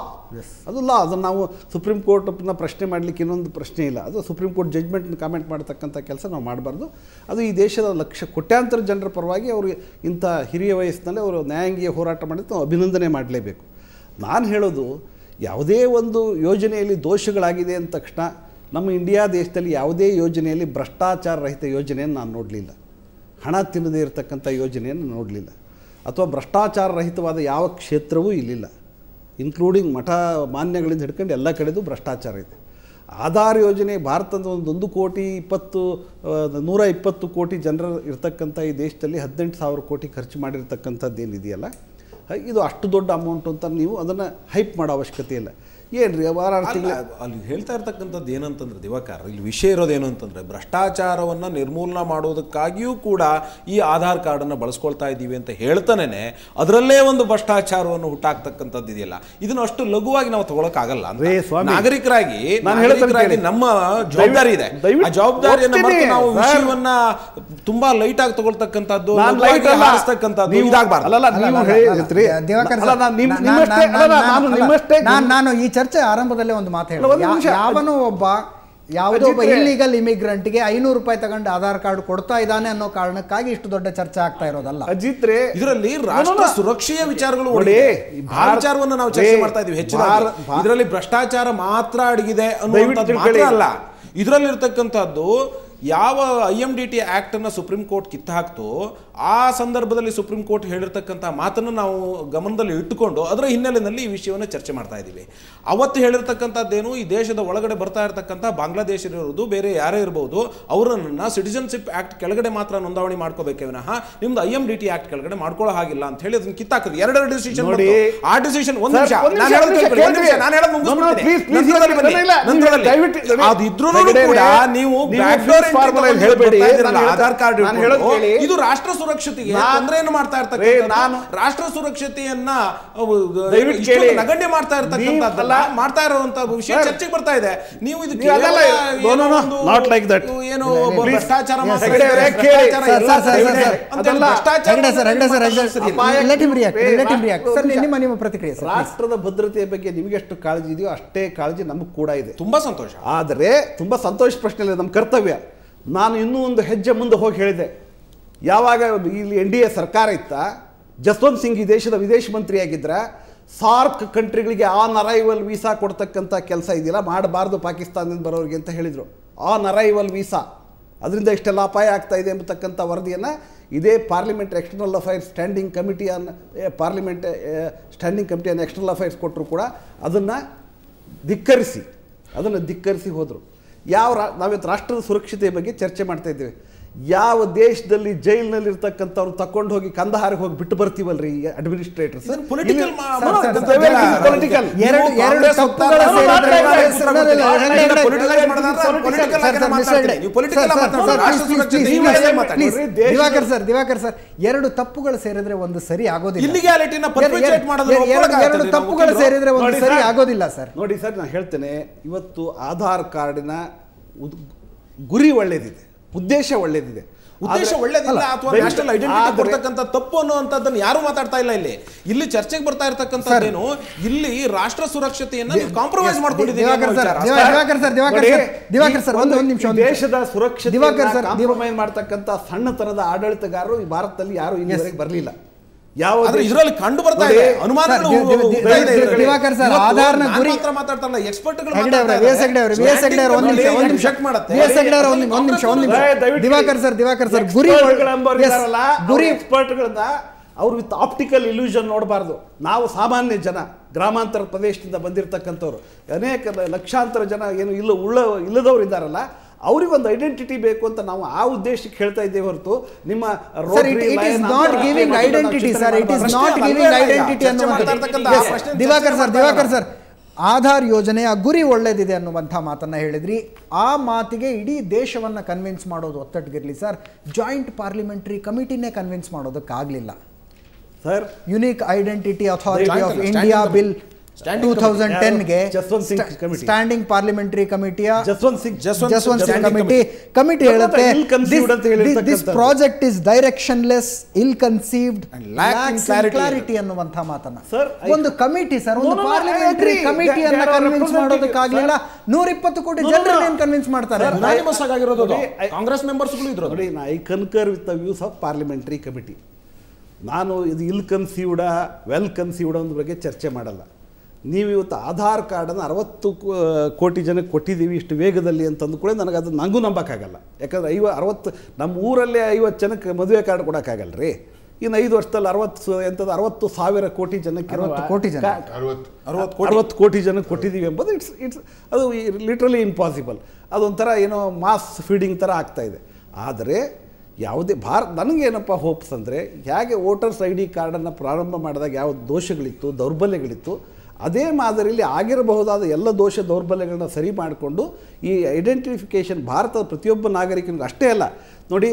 ಅದು ಲಾ. ಅದನ್ನು ನಾವು ಸುಪ್ರೀಂ ಕೋರ್ಟ್ನ ಪ್ರಶ್ನೆ ಮಾಡಲಿಕ್ಕೆ ಇನ್ನೊಂದು ಪ್ರಶ್ನೆ ಇಲ್ಲ. ಅದು ಸುಪ್ರೀಂ ಕೋರ್ಟ್ ಜಡ್ಜ್ಮೆಂಟ್ನ ಕಾಮೆಂಟ್ ಮಾಡ್ತಕ್ಕಂಥ ಕೆಲಸ ನಾವು ಮಾಡಬಾರ್ದು. ಅದು ಈ ದೇಶದ ಕೋಟ್ಯಾಂತರ ಜನರ ಪರವಾಗಿ ಅವರು ಇಂಥ ಹಿರಿಯ ವಯಸ್ಸಿನಲ್ಲಿ ಅವರು ನ್ಯಾಯಾಂಗೀಯ ಹೋರಾಟ ಮಾಡಿದ್ದು ನಾವು ಅಭಿನಂದನೆ ಮಾಡಲೇಬೇಕು. ನಾನು ಹೇಳೋದು, ಯಾವುದೇ ಒಂದು ಯೋಜನೆಯಲ್ಲಿ ದೋಷಗಳಾಗಿದೆ ಅಂದ ತಕ್ಷಣ ನಮ್ಮ ಇಂಡಿಯಾ ದೇಶದಲ್ಲಿ ಯಾವುದೇ ಯೋಜನೆಯಲ್ಲಿ ಭ್ರಷ್ಟಾಚಾರ ರಹಿತ ಯೋಜನೆಯನ್ನು ನಾನು ನೋಡಲಿಲ್ಲ, ಹಣ ತಿನ್ನದೇ ಇರತಕ್ಕಂಥ ಯೋಜನೆಯನ್ನು ನೋಡಲಿಲ್ಲ, ಅಥವಾ ಭ್ರಷ್ಟಾಚಾರ ರಹಿತವಾದ ಯಾವ ಕ್ಷೇತ್ರವೂ ಇಲ್ಲಿಲ್ಲ. ಇನ್ಕ್ಲೂಡಿಂಗ್ ಮಠ ಮಾನ್ಯಗಳಿಂದ ಹಿಡ್ಕೊಂಡು ಎಲ್ಲ ಕಡೆದು ಭ್ರಷ್ಟಾಚಾರ ಇದೆ. ಆಧಾರ್ ಯೋಜನೆ ಭಾರತದ 120 ಕೋಟಿ ಜನರು ಇರ್ತಕ್ಕಂಥ ಈ ದೇಶದಲ್ಲಿ 18,000 ಕೋಟಿ ಖರ್ಚು ಮಾಡಿರ್ತಕ್ಕಂಥದ್ದು ಏನಿದೆಯಲ್ಲ, ಇದು ಅಷ್ಟು ದೊಡ್ಡ ಅಮೌಂಟು ಅಂತ ನೀವು ಅದನ್ನು ಹೈಪ್ ಮಾಡೋ ಅವಶ್ಯಕತೆ ಇಲ್ಲ. ಏನ್ರಿ ವಾರಾಂತ ತಿಂಗಳು ಅಲ್ಲಿ ಹೇಳ್ತಾ ಇರ್ತಕ್ಕಂಥದ್ದು ಏನಂತಂದ್ರೆ ದಿವಾಕರ್, ಇಲ್ಲಿ ವಿಷಯ ಇರೋದೇನು ಅಂತಂದ್ರೆ ಭ್ರಷ್ಟಾಚಾರವನ್ನು ನಿರ್ಮೂಲನ ಮಾಡೋದಕ್ಕಾಗಿಯೂ ಕೂಡ ಈ ಆಧಾರ್ ಕಾರ್ಡನ್ನು ಬಳಸ್ಕೊಳ್ತಾ ಇದ್ದೀವಿ ಅಂತ ಹೇಳ್ತಾನೆ ಅದರಲ್ಲೇ ಒಂದು ಭ್ರಷ್ಟಾಚಾರವನ್ನು ಹುಟ್ಟಾಕ್ತಕ್ಕಂಥದ್ದು ಇದೆಯಲ್ಲ, ಇದನ್ನು ಅಷ್ಟು ಲಘುವಾಗಿ ನಾವು ತಗೊಳಕ್ಕಾಗಲ್ಲ. ನಾಗರಿಕರಾಗಿ ನಮ್ಮ ಜವಾಬ್ದಾರಿ ಇದೆ. ಆ ಜವಾಬ್ದಾರಿಯನ್ನು ಮರೆತು ನಾವು ವಿಷಯವನ್ನ ತುಂಬಾ ಲೈಟ್ ಆಗಿ ತಗೊಳ್ತಕ್ಕಂಥದ್ದು, ನಾನು ಈ ಚರ್ಚೆ ಆರಂಭದಲ್ಲೇ ಒಂದು ಮಾತು ಹೇಳಿದೆ, ಯಾವನೋ ಒಬ್ಬ ಯಾವುದೋ ಒಬ್ಬ ಇಲ್ಲಿಗಲ್ ಇಮಿಗ್ರೆಂಟ್ಗೆ 500 ರೂಪಾಯಿ ತಗೊಂಡು ಆಧಾರ್ ಕಾರ್ಡ್ ಕೊಡ್ತಾ ಇದ್ದಾನೆ ಅನ್ನೋ ಕಾರಣಕ್ಕಾಗಿ ಇಷ್ಟು ದೊಡ್ಡ ಚರ್ಚೆ ಆಗ್ತಾ ಇರೋದಲ್ಲ. ಅಜಿತ್ರೆ, ಇದರಲ್ಲಿ ರಾಷ್ಟ್ರ ಸುರಕ್ಷೆಯ ವಿಚಾರಗಳು ಆ ವಿಚಾರವನ್ನು ನಾವು ಚರ್ಚೆ ಮಾಡ್ತಾ ಇದೀವಿ ಹೆಚ್ಚಿನ. ಇದರಲ್ಲಿ ಭ್ರಷ್ಟಾಚಾರ ಮಾತ್ರ ಅಡಗಿದೆ ಅನ್ನುವಂಥದ್ದು ಮಾತ್ರ ಅಲ್ಲ, ಇದರಲ್ಲಿರ್ತಕ್ಕಂಥದ್ದು ಯಾವ IMDT ಆಕ್ಟ್ ಅನ್ನು ಸುಪ್ರೀಂ ಕೋರ್ಟ್ ಕಿತ್ತು ಹಾಕ್ತು ಆ ಸಂದರ್ಭದಲ್ಲಿ ಸುಪ್ರೀಂ ಕೋರ್ಟ್ ಹೇಳಿರ್ತಕ್ಕಂಥ ಮಾತನ್ನು ನಾವು ಗಮನದಲ್ಲಿ ಇಟ್ಟುಕೊಂಡು ಅದರ ಹಿನ್ನೆಲೆಯಲ್ಲಿ ಈ ವಿಷಯವನ್ನು ಚರ್ಚೆ ಮಾಡ್ತಾ ಇದ್ದೀವಿ. ಅವತ್ತು ಹೇಳಿರ್ತಕ್ಕಂಥದ್ದೇನು, ಈ ದೇಶದ ಒಳಗಡೆ ಬರ್ತಾ ಇರತಕ್ಕಂಥ ಬಾಂಗ್ಲಾದೇಶಿರೋದು ಬೇರೆ ಯಾರೇ ಇರಬಹುದು, ಅವರನ್ನ ಸಿಟಿಜನ್ಶಿಪ್ ಆಕ್ಟ್ ಕೆಳಗಡೆ ಮಾತ್ರ ನೋಂದಣಿ ಮಾಡ್ಕೋಬೇಕೇ ವಿನಃ ನಿಮ್ದು IMDT ಆಕ್ಟ್ ಕೆಳಗಡೆ ಮಾಡ್ಕೊಳ್ಳೋ ಹಾಗಿಲ್ಲ ಅಂತ ಹೇಳಿ ಅದನ್ನ ಕಿತ್ತಾಕಿದ್ರು. ಎರಡು ಡಿಸಿಷನ್ ನೋಡಿ, ಆ ಡಿಸಿಷನ್ ಒಂದು ನಿಮಿಷ ಅದಿದ್ರೂ ಕೂಡ ನೀವು ಆಧಾರ್ ಕಾರ್ಡ್ ಇದು ರಾಷ್ಟ್ರ ಸುರಕ್ಷತೆಗೆ ತೊಂದರೆಯನ್ನು ಮಾಡ್ತಾ ಇರ್ತಕ್ಕಂಥ, ರಾಷ್ಟ್ರ ಸುರಕ್ಷತೆಯನ್ನ ನಗಣ್ಯ ಮಾಡ್ತಾ ಇರ್ತಕ್ಕಂಥದ್ದಲ್ಲ, ಮಾಡ್ತಾ ಇರುವಂತ ವಿಷಯ ಚರ್ಚೆಗೆ ಬರ್ತಾ ಇದೆ. ನೀವು ಇದಕ್ಕೆ ಏನು ಭ್ರಷ್ಟಾಚಾರ ನಿಮ್ಮ ಪ್ರತಿಕ್ರಿಯೆ. ರಾಷ್ಟ್ರದ ಭದ್ರತೆಯ ಬಗ್ಗೆ ನಿಮಗೆ ಎಷ್ಟು ಕಾಳಜಿ ಇದೆಯೋ ಅಷ್ಟೇ ಕಾಳಜಿ ನಮಗ್ ಕೂಡ ಇದೆ. ತುಂಬಾ ಸಂತೋಷ. ಆದರೆ ತುಂಬಾ ಸಂತೋಷ ಪ್ರಶ್ನೆ ಇಲ್ಲ, ನಮ್ಮ ಕರ್ತವ್ಯ. ನಾನು ಇನ್ನೂ ಒಂದು ಹೆಜ್ಜೆ ಮುಂದೆ ಹೋಗಿ ಹೇಳಿದೆ, ಯಾವಾಗ ಇಲ್ಲಿ NDA ಸರ್ಕಾರ ಇತ್ತ, ಜಸ್ವಂತ್ ಸಿಂಗ್ ಈ ದೇಶದ ವಿದೇಶ ಮಂತ್ರಿಯಾಗಿದ್ದರೆ ಸಾರ್ಕ್ ಕಂಟ್ರಿಗಳಿಗೆ ಆನ್ ಅರೈವಲ್ ವೀಸಾ ಕೊಡ್ತಕ್ಕಂಥ ಕೆಲಸ ಇದೆಯಲ್ಲ ಮಾಡಬಾರ್ದು ಪಾಕಿಸ್ತಾನದಿಂದ ಬರೋರಿಗೆ ಅಂತ ಹೇಳಿದರು. ಆನ್ ಅರೈವಲ್ ವೀಸಾ, ಅದರಿಂದ ಇಷ್ಟೆಲ್ಲ ಅಪಾಯ ಆಗ್ತಾ ಇದೆ ಎಂಬತಕ್ಕಂಥ ವರದಿಯನ್ನು ಇದೇ parliament external affairs standing committee parliament standing committee external affairs ಕೊಟ್ಟರು ಕೂಡ ಅದನ್ನು ಧಿಕ್ಕರಿಸಿ ಹೋದರು. ನಾವಿವತ್ತು ರಾಷ್ಟ್ರದ ಸುರಕ್ಷತೆಯ ಬಗ್ಗೆ ಚರ್ಚೆ ಮಾಡ್ತಾ ಇದ್ದೇವೆ. ಯಾವ ದೇಶದಲ್ಲಿ ಜೈಲಿನಲ್ಲಿರ್ತಕ್ಕಂಥವ್ರು ತಕೊಂಡು ಹೋಗಿ ಕಂದಹಾರಿಗೆ ಹೋಗಿ ಬಿಟ್ಟು ಬರ್ತೀವಲ್ರಿ ಅಡ್ಮಿನಿಸ್ಟ್ರೇಟರ್ಸ್, ದಿವಾಕರ್ ಸರ್, ಎರಡು ತಪ್ಪುಗಳು ಸೇರಿದ್ರೆ ಒಂದು ಸರಿ ಆಗೋದಿಲ್ಲ. ಎರಡು ತಪ್ಪುಗಳು ಸೇರಿದ್ರೆ ಒಂದು ಸರಿ ಆಗೋದಿಲ್ಲ ಸರ್. ನೋಡಿ ಸರ್, ನಾನು ಹೇಳ್ತೇನೆ, ಇವತ್ತು ಆಧಾರ್ ಕಾರ್ಡಿನ ಗುರಿ ಒಳ್ಳೇದಿದೆ, ಉದ್ದೇಶ ಒಳ್ಳೇದಿದೆ, ಉದ್ದೇಶ ಒಳ್ಳೇದಿಲ್ಲ ಅಥವಾ ನ್ಯಾಷನಲ್ ಐಡೆಂಟಿಟಿ ಕೊಡ್ತಕ್ಕಂಥ ತಪ್ಪು ಅನ್ನುವಂಥದ್ದನ್ನು ಯಾರು ಮಾತಾಡ್ತಾ ಇಲ್ಲ. ಇಲ್ಲಿ ಚರ್ಚೆಗೆ ಬರ್ತಾ ಇರ್ತಕ್ಕಂಥದ್ದೇನು, ಇಲ್ಲಿ ರಾಷ್ಟ್ರ ಸುರಕ್ಷತೆಯನ್ನು ಕಾಂಪ್ರಮೈಸ್ ಮಾಡ್ಕೊಂಡಿದ್ದೀವಿ. ದೇಶದ ಸುರಕ್ಷತೆ ಕಾಂಪ್ರಮೈಸ್ ಮಾಡ್ತಕ್ಕಂಥ ಸಣ್ಣತನದ ಆಡಳಿತಗಾರರು ಈ ಭಾರತದಲ್ಲಿ ಯಾರು ಇಲ್ಲಿವರೆಗೆ ಬರಲಿಲ್ಲ. ಇದರಲ್ಲಿ ಕಂಡು ಬರ್ತಾ ಇದೆ ಅನುಮಾನಗಳು. ದಿವಾಕರ್ ಸರ್, ಆಧಾರ್ನ ಗುರಿ ಮಾತಾಡ್ತಾರಲ್ಲ ಎಕ್ಸ್ಪರ್ಟ್ಗಳು. ದಿವಾಕರ್ ಸರ್, ಗುರಿ ಎಕ್ಸ್ಪರ್ಟ್ಗಳನ್ನ ಅವ್ರು ವಿತ್ ಆಪ್ಟಿಕಲ್ ಇಲ್ಯೂಷನ್ ನೋಡಬಾರ್ದು. ನಾವು ಸಾಮಾನ್ಯ ಜನ, ಗ್ರಾಮಾಂತರ ಪ್ರದೇಶದಿಂದ ಬಂದಿರತಕ್ಕಂಥವ್ರು, ಅನೇಕ ಲಕ್ಷಾಂತರ ಜನ ಏನು ಇಲ್ಲದವ್ರು ಇದ್ದಾರಲ್ಲ, ಅವರಿಗೊಂದು ಐಡೆಂಟಿಟಿ ಬೇಕು ಅಂತ ನಾವು ಆ ಉದ್ದೇಶಕ್ಕೆ ಹೇಳ್ತಾ ಇದ್ದೇವೆ ಹೊರತು ನಿಮ್ಮ ದಿವಾಕರ್ ಸರ್, ಆಧಾರ್ ಯೋಜನೆಯ ಗುರಿ ಒಳ್ಳೇದಿದೆ ಅನ್ನುವಂಥ ಮಾತನ್ನ ಹೇಳಿದ್ರಿ. ಆ ಮಾತಿಗೆ ಇಡೀ ದೇಶವನ್ನ ಕನ್ವಿನ್ಸ್ ಮಾಡೋದು ಒತ್ತಟ್ಟಿಗಿರಲಿ ಸರ್, ಜಾಯಿಂಟ್ ಪಾರ್ಲಿಮೆಂಟರಿ ಕಮಿಟಿನೇ ಕನ್ವಿನ್ಸ್ ಮಾಡೋದಕ್ಕಾಗಲಿಲ್ಲ sir. Unique identity authority of India bill 2010ಗೆ ಸ್ಟ್ಯಾಂಡಿಂಗ್ ಪಾರ್ಲಿಮೆಂಟರಿ ಕಮಿಟಿಯ ಜಸ್ವಂತ್ ಸಿಂಗ್ ಕಮಿಟಿ ಹೇಳುತ್ತೆ, this project is directionless, ill conceived, clarity ಅನ್ನುವಂಥ ಮಾತನ್ನ ಒಂದು ಕಮಿಟಿ ಸರ್, ಒಂದು ಪಾರ್ಲಿಮೆಂಟರಿ ಕಮಿಟಿಯನ್ನ ಕನ್ವಿನ್ಸ್ ಮಾಡೋದಕ್ಕಾಗಲಿಲ್ಲ. 120 ಕೋಟಿ ಜನರನ್ನ ಕನ್ವಿನ್ಸ್ ಮಾಡ್ತಾರೆ. ಕಾಂಗ್ರೆಸ್ ಮೆಂಬರ್ಸ್ಗಳು ಇದ್ರು. ನೋಡಿ, I concur with the views of parliamentary committee. ನಾನು ಇದು ಇಲ್ ಕನ್ಸೀವ್ಡ ವೆಲ್ ಕನ್ಸೀವ್ಡ ಅನ್ನೋ ಬಗ್ಗೆ ಚರ್ಚೆ ಮಾಡಲ್ಲ. ನೀವು ಇವತ್ತು ಆಧಾರ್ ಕಾರ್ಡನ್ನು 60 ಕೋಟಿ ಜನಕ್ಕೆ ಕೊಟ್ಟಿದ್ದೀವಿ ಇಷ್ಟು ವೇಗದಲ್ಲಿ ಅಂತಂದು ಕೂಡ ನನಗೂ ನಂಬೋಕ್ಕಾಗಲ್ಲ. ಯಾಕಂದರೆ 60 ನಮ್ಮ ಊರಲ್ಲೇ 50 ಜನಕ್ಕೆ ಮದುವೆ ಕಾರ್ಡ್ ಕೊಡೋಕ್ಕಾಗಲ್ಲ ರೀ. ಇನ್ನು 5 ವರ್ಷದಲ್ಲಿ 60,000 ಕೋಟಿ ಜನಕ್ಕೆ 60 ಕೋಟಿ ಜನಕ್ಕೆ ಕೊಟ್ಟಿದ್ದೀವಿ ಎಂಬುದು ಅದು ಲಿಟ್ರಲಿ ಇಂಪಾಸಿಬಲ್. ಅದೊಂಥರ ಏನೋ ಮಾಸ್ ಫೀಡಿಂಗ್ ಥರ ಆಗ್ತಾಯಿದೆ. ಆದರೆ ಯಾವುದೇ ನನಗೇನಪ್ಪ ಹೋಪ್ಸ್ ಅಂದರೆ, ಹೇಗೆ ವೋಟರ್ಸ್ ID ಕಾರ್ಡನ್ನು ಪ್ರಾರಂಭ ಮಾಡಿದಾಗ ಯಾವ ದೋಷಗಳಿತ್ತು, ದೌರ್ಬಲ್ಯಗಳಿತ್ತು, ಅದೇ ಮಾದರಿಯಲ್ಲಿ ಆಗಿರಬಹುದಾದ ಎಲ್ಲ ದೋಷ ದೌರ್ಬಲ್ಯಗಳನ್ನ ಸರಿ ಮಾಡಿಕೊಂಡು ಈ ಐಡೆಂಟಿಫಿಕೇಷನ್ ಭಾರತದ ಪ್ರತಿಯೊಬ್ಬ ನಾಗರಿಕನಿಗೂ ಅಷ್ಟೇ ಅಲ್ಲ ನೋಡಿ,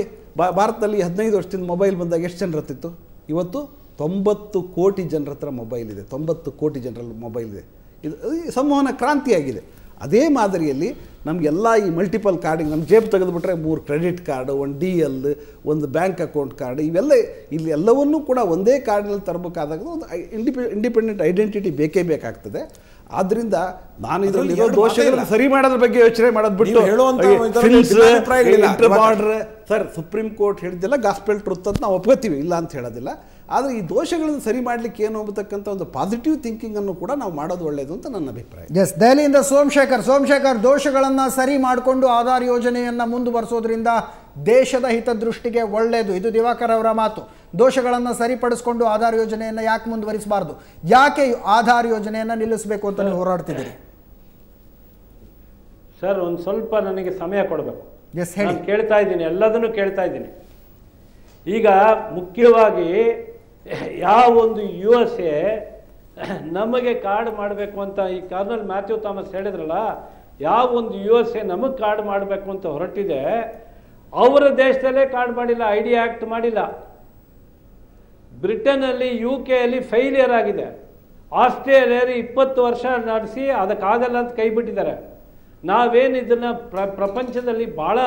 ಭಾರತದಲ್ಲಿ 15 ವರ್ಷದಿಂದ ಮೊಬೈಲ್ ಬಂದಾಗ ಎಷ್ಟು ಜನರ ಹತ್ತಿತ್ತು? ಇವತ್ತು 90 ಕೋಟಿ ಜನರ ಹತ್ರ ಮೊಬೈಲ್ ಇದೆ. 90 ಕೋಟಿ ಜನರಲ್ಲಿ ಮೊಬೈಲ್ ಇದೆ. ಇದು ಸಂವಹನ ಕ್ರಾಂತಿಯಾಗಿದೆ. ಅದೇ ಮಾದರಿಯಲ್ಲಿ ನಮಗೆಲ್ಲ ಈ ಮಲ್ಟಿಪಲ್ ಕಾರ್ಡಿಂಗ್ ನಮ್ಮ ಜೇಬು ತೆಗೆದುಬಿಟ್ರೆ 3 credit card, 1 DL, 1 bank account card, ಇವೆಲ್ಲ ಇಲ್ಲಿ ಎಲ್ಲವನ್ನೂ ಕೂಡ ಒಂದೇ ಕಾರ್ಡ್ನಲ್ಲಿ ತರಬೇಕಾದಾಗ ಒಂದು ಇಂಡಿಪೆಂಡೆಂಟ್ ಐಡೆಂಟಿಟಿ ಬೇಕೇ ಬೇಕಾಗ್ತದೆ. ಆದ್ದರಿಂದ ನಾನು ಇದರಲ್ಲಿ ದೋಷಗಳನ್ನು ಸರಿ ಮಾಡೋದ್ರ ಬಗ್ಗೆ ಯೋಚನೆ ಮಾಡೋದು ಬಿಟ್ಟು ಸರ್ ಸುಪ್ರೀಂ ಕೋರ್ಟ್ ಹೇಳಿದ್ದೆಲ್ಲ ಗಾಸ್ಪೆಲ್ ಟ್ರುತ್ ಅಂತ ನಾವು ಒಪ್ಕೋತೀವಿ, ಇಲ್ಲ ಅಂತ ಹೇಳೋದಿಲ್ಲ. ಆದರೆ ಈ ದೋಷಗಳನ್ನು ಸರಿ ಮಾಡಲಿಕ್ಕೆ ಏನು ಹೋಗ್ತಕ್ಕಂಥ ಒಂದು ಪಾಸಿಟಿವ್ ಥಿಂಕಿಂಗನ್ನು ಕೂಡ ನಾವು ಮಾಡೋದು ಒಳ್ಳೆಯದು ಅಂತ ನನ್ನ ಅಭಿಪ್ರಾಯ. ಎಸ್, ದೆಹಲಿಯಿಂದ ಸೋಮಶೇಖರ್, ದೋಷಗಳನ್ನು ಸರಿ ಮಾಡಿಕೊಂಡು ಆಧಾರ್ ಯೋಜನೆಯನ್ನು ಮುಂದುವರಿಸೋದ್ರಿಂದ ದೇಶದ ಹಿತದೃಷ್ಟಿಗೆ ಒಳ್ಳೆಯದು, ಇದು ದಿವಾಕರ್ ಅವರ ಮಾತು. ದೋಷಗಳನ್ನು ಸರಿಪಡಿಸ್ಕೊಂಡು ಆಧಾರ್ ಯೋಜನೆಯನ್ನು ಯಾಕೆ ಮುಂದುವರಿಸಬಾರ್ದು, ಯಾಕೆ ಆಧಾರ್ ಯೋಜನೆಯನ್ನು ನಿಲ್ಲಿಸಬೇಕು ಅಂತ ನೀವು ಹೋರಾಡ್ತಿದ್ದೀರಿ? ಸರ್, ಒಂದು ಸ್ವಲ್ಪ ನನಗೆ ಸಮಯ ಕೊಡಬೇಕು. ಎಸ್, ಹೇಳಿ. ನಾನು ಕೇಳ್ತಾ ಇದ್ದೀನಿ, ಎಲ್ಲದನ್ನು ಕೇಳ್ತಾ ಇದ್ದೀನಿ. ಈಗ ಮುಖ್ಯವಾಗಿ ಯಾವ ಒಂದು USA ನಮಗೆ ಕಾರ್ಡ್ ಮಾಡಬೇಕು ಅಂತ ಈ ಕರ್ನಲ್ ಮ್ಯಾಥ್ಯೂ ಥಾಮಸ್ ಹೇಳಿದ್ರಲ್ಲ, ಯಾವ ಒಂದು USA ನಮಗೆ ಕಾರ್ಡ್ ಮಾಡಬೇಕು ಅಂತ ಹೊರಟಿದೆ, ಅವರ ದೇಶದಲ್ಲೇ ಕಾರ್ಡ್ ಮಾಡಿಲ್ಲ, ID ಆ್ಯಕ್ಟ್ ಮಾಡಿಲ್ಲ. ಬ್ರಿಟನ್ನಲ್ಲಿ UK ಫೇಲಿಯರ್ ಆಗಿದೆ. ಆಸ್ಟ್ರೇಲಿಯಲ್ಲಿ 20 ವರ್ಷ ನಡೆಸಿ ಅದಕ್ಕಾಗಲ್ಲ ಅಂತ ಕೈ ಬಿಟ್ಟಿದ್ದಾರೆ. ನಾವೇನು ಇದನ್ನು ಪ್ರಪಂಚದಲ್ಲಿ ಭಾಳ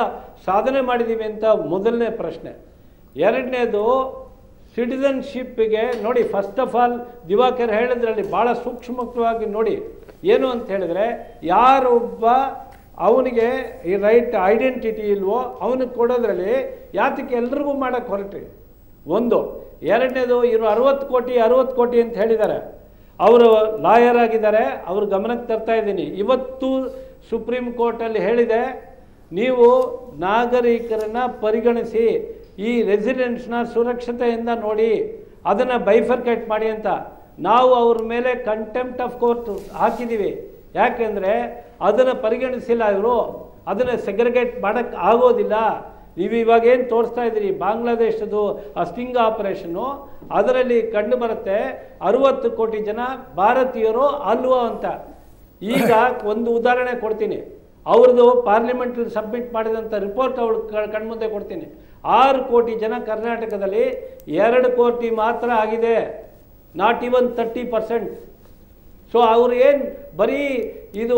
ಸಾಧನೆ ಮಾಡಿದ್ದೀವಿ ಅಂತ ಮೊದಲನೇ ಪ್ರಶ್ನೆ. ಎರಡನೇದು ಸಿಟಿಸನ್ಶಿಪ್ಪಿಗೆ ನೋಡಿ, ಫಸ್ಟ್ ಆಫ್ ಆಲ್ ದಿವಾಕರ್ ಹೇಳಿದ್ರಲ್ಲಿ ಭಾಳ ಸೂಕ್ಷ್ಮವಾಗಿ ನೋಡಿ, ಏನು ಅಂತ ಹೇಳಿದ್ರೆ, ಯಾರೊಬ್ಬ ಅವನಿಗೆ ಈ ರೈಟ್ ಐಡೆಂಟಿಟಿ ಇಲ್ವೋ ಅವನಿಗೆ ಕೊಡೋದ್ರಲ್ಲಿ ಯಾತಕ್ಕೆ ಎಲ್ರಿಗೂ ಮಾಡೋಕ್ಕೆ ಹೊರಟ್ರಿ? ಒಂದು. ಎರಡನೇದು, ಇವರು 60 ಕೋಟಿ ಅಂತ ಹೇಳಿದ್ದಾರೆ. ಅವರು ಲಾಯರ್ ಆಗಿದ್ದಾರೆ, ಅವ್ರ ಗಮನಕ್ಕೆ ತರ್ತಾ ಇದ್ದೀನಿ. ಇವತ್ತು ಸುಪ್ರೀಂ ಕೋರ್ಟಲ್ಲಿ ಹೇಳಿದೆ, ನೀವು ನಾಗರಿಕರನ್ನು ಪರಿಗಣಿಸಿ ಈ ರೆಸಿಡೆನ್ಸ್ನ ಸುರಕ್ಷತೆಯಿಂದ ನೋಡಿ, ಅದನ್ನು ಬೈಫರ್ಕೇಟ್ ಮಾಡಿ ಅಂತ ನಾವು ಅವ್ರ ಮೇಲೆ ಕಂಟೆಂಪ್ಟ್ ಆಫ್ ಕೋರ್ಟ್ ಹಾಕಿದ್ದೀವಿ. ಯಾಕೆಂದರೆ ಅದನ್ನು ಪರಿಗಣಿಸಿಲ್ಲ ಇವರು, ಅದನ್ನು ಸೆಗ್ರಿಗೇಟ್ ಮಾಡೋಕ್ಕೆ ಆಗೋದಿಲ್ಲ. ನೀವು ಇವಾಗ ಏನು ತೋರಿಸ್ತಾ ಇದ್ದೀರಿ ಬಾಂಗ್ಲಾದೇಶದ್ದು ಆ ಸ್ಟಿಂಗ್ ಆಪರೇಷನ್ನು, ಅದರಲ್ಲಿ ಕಂಡು ಬರುತ್ತೆ 60 ಕೋಟಿ ಜನ ಭಾರತೀಯರು ಅಲ್ವೋ ಅಂತ. ಈಗ ಒಂದು ಉದಾಹರಣೆ ಕೊಡ್ತೀನಿ, ಅವ್ರದ್ದು ಪಾರ್ಲಿಮೆಂಟಲ್ಲಿ ಸಬ್ಮಿಟ್ ಮಾಡಿದಂಥ ರಿಪೋರ್ಟ್ ಅವಳು ಕಣ್ಮುಂದೆ ಕೊಡ್ತೀನಿ. 6 ಕೋಟಿ ಜನ ಕರ್ನಾಟಕದಲ್ಲಿ, 2 ಕೋಟಿ ಮಾತ್ರ ಆಗಿದೆ, ನಾಟ್ ಇವನ್ 30%. ಸೊ ಅವ್ರು ಏನು ಬರೀ ಇದು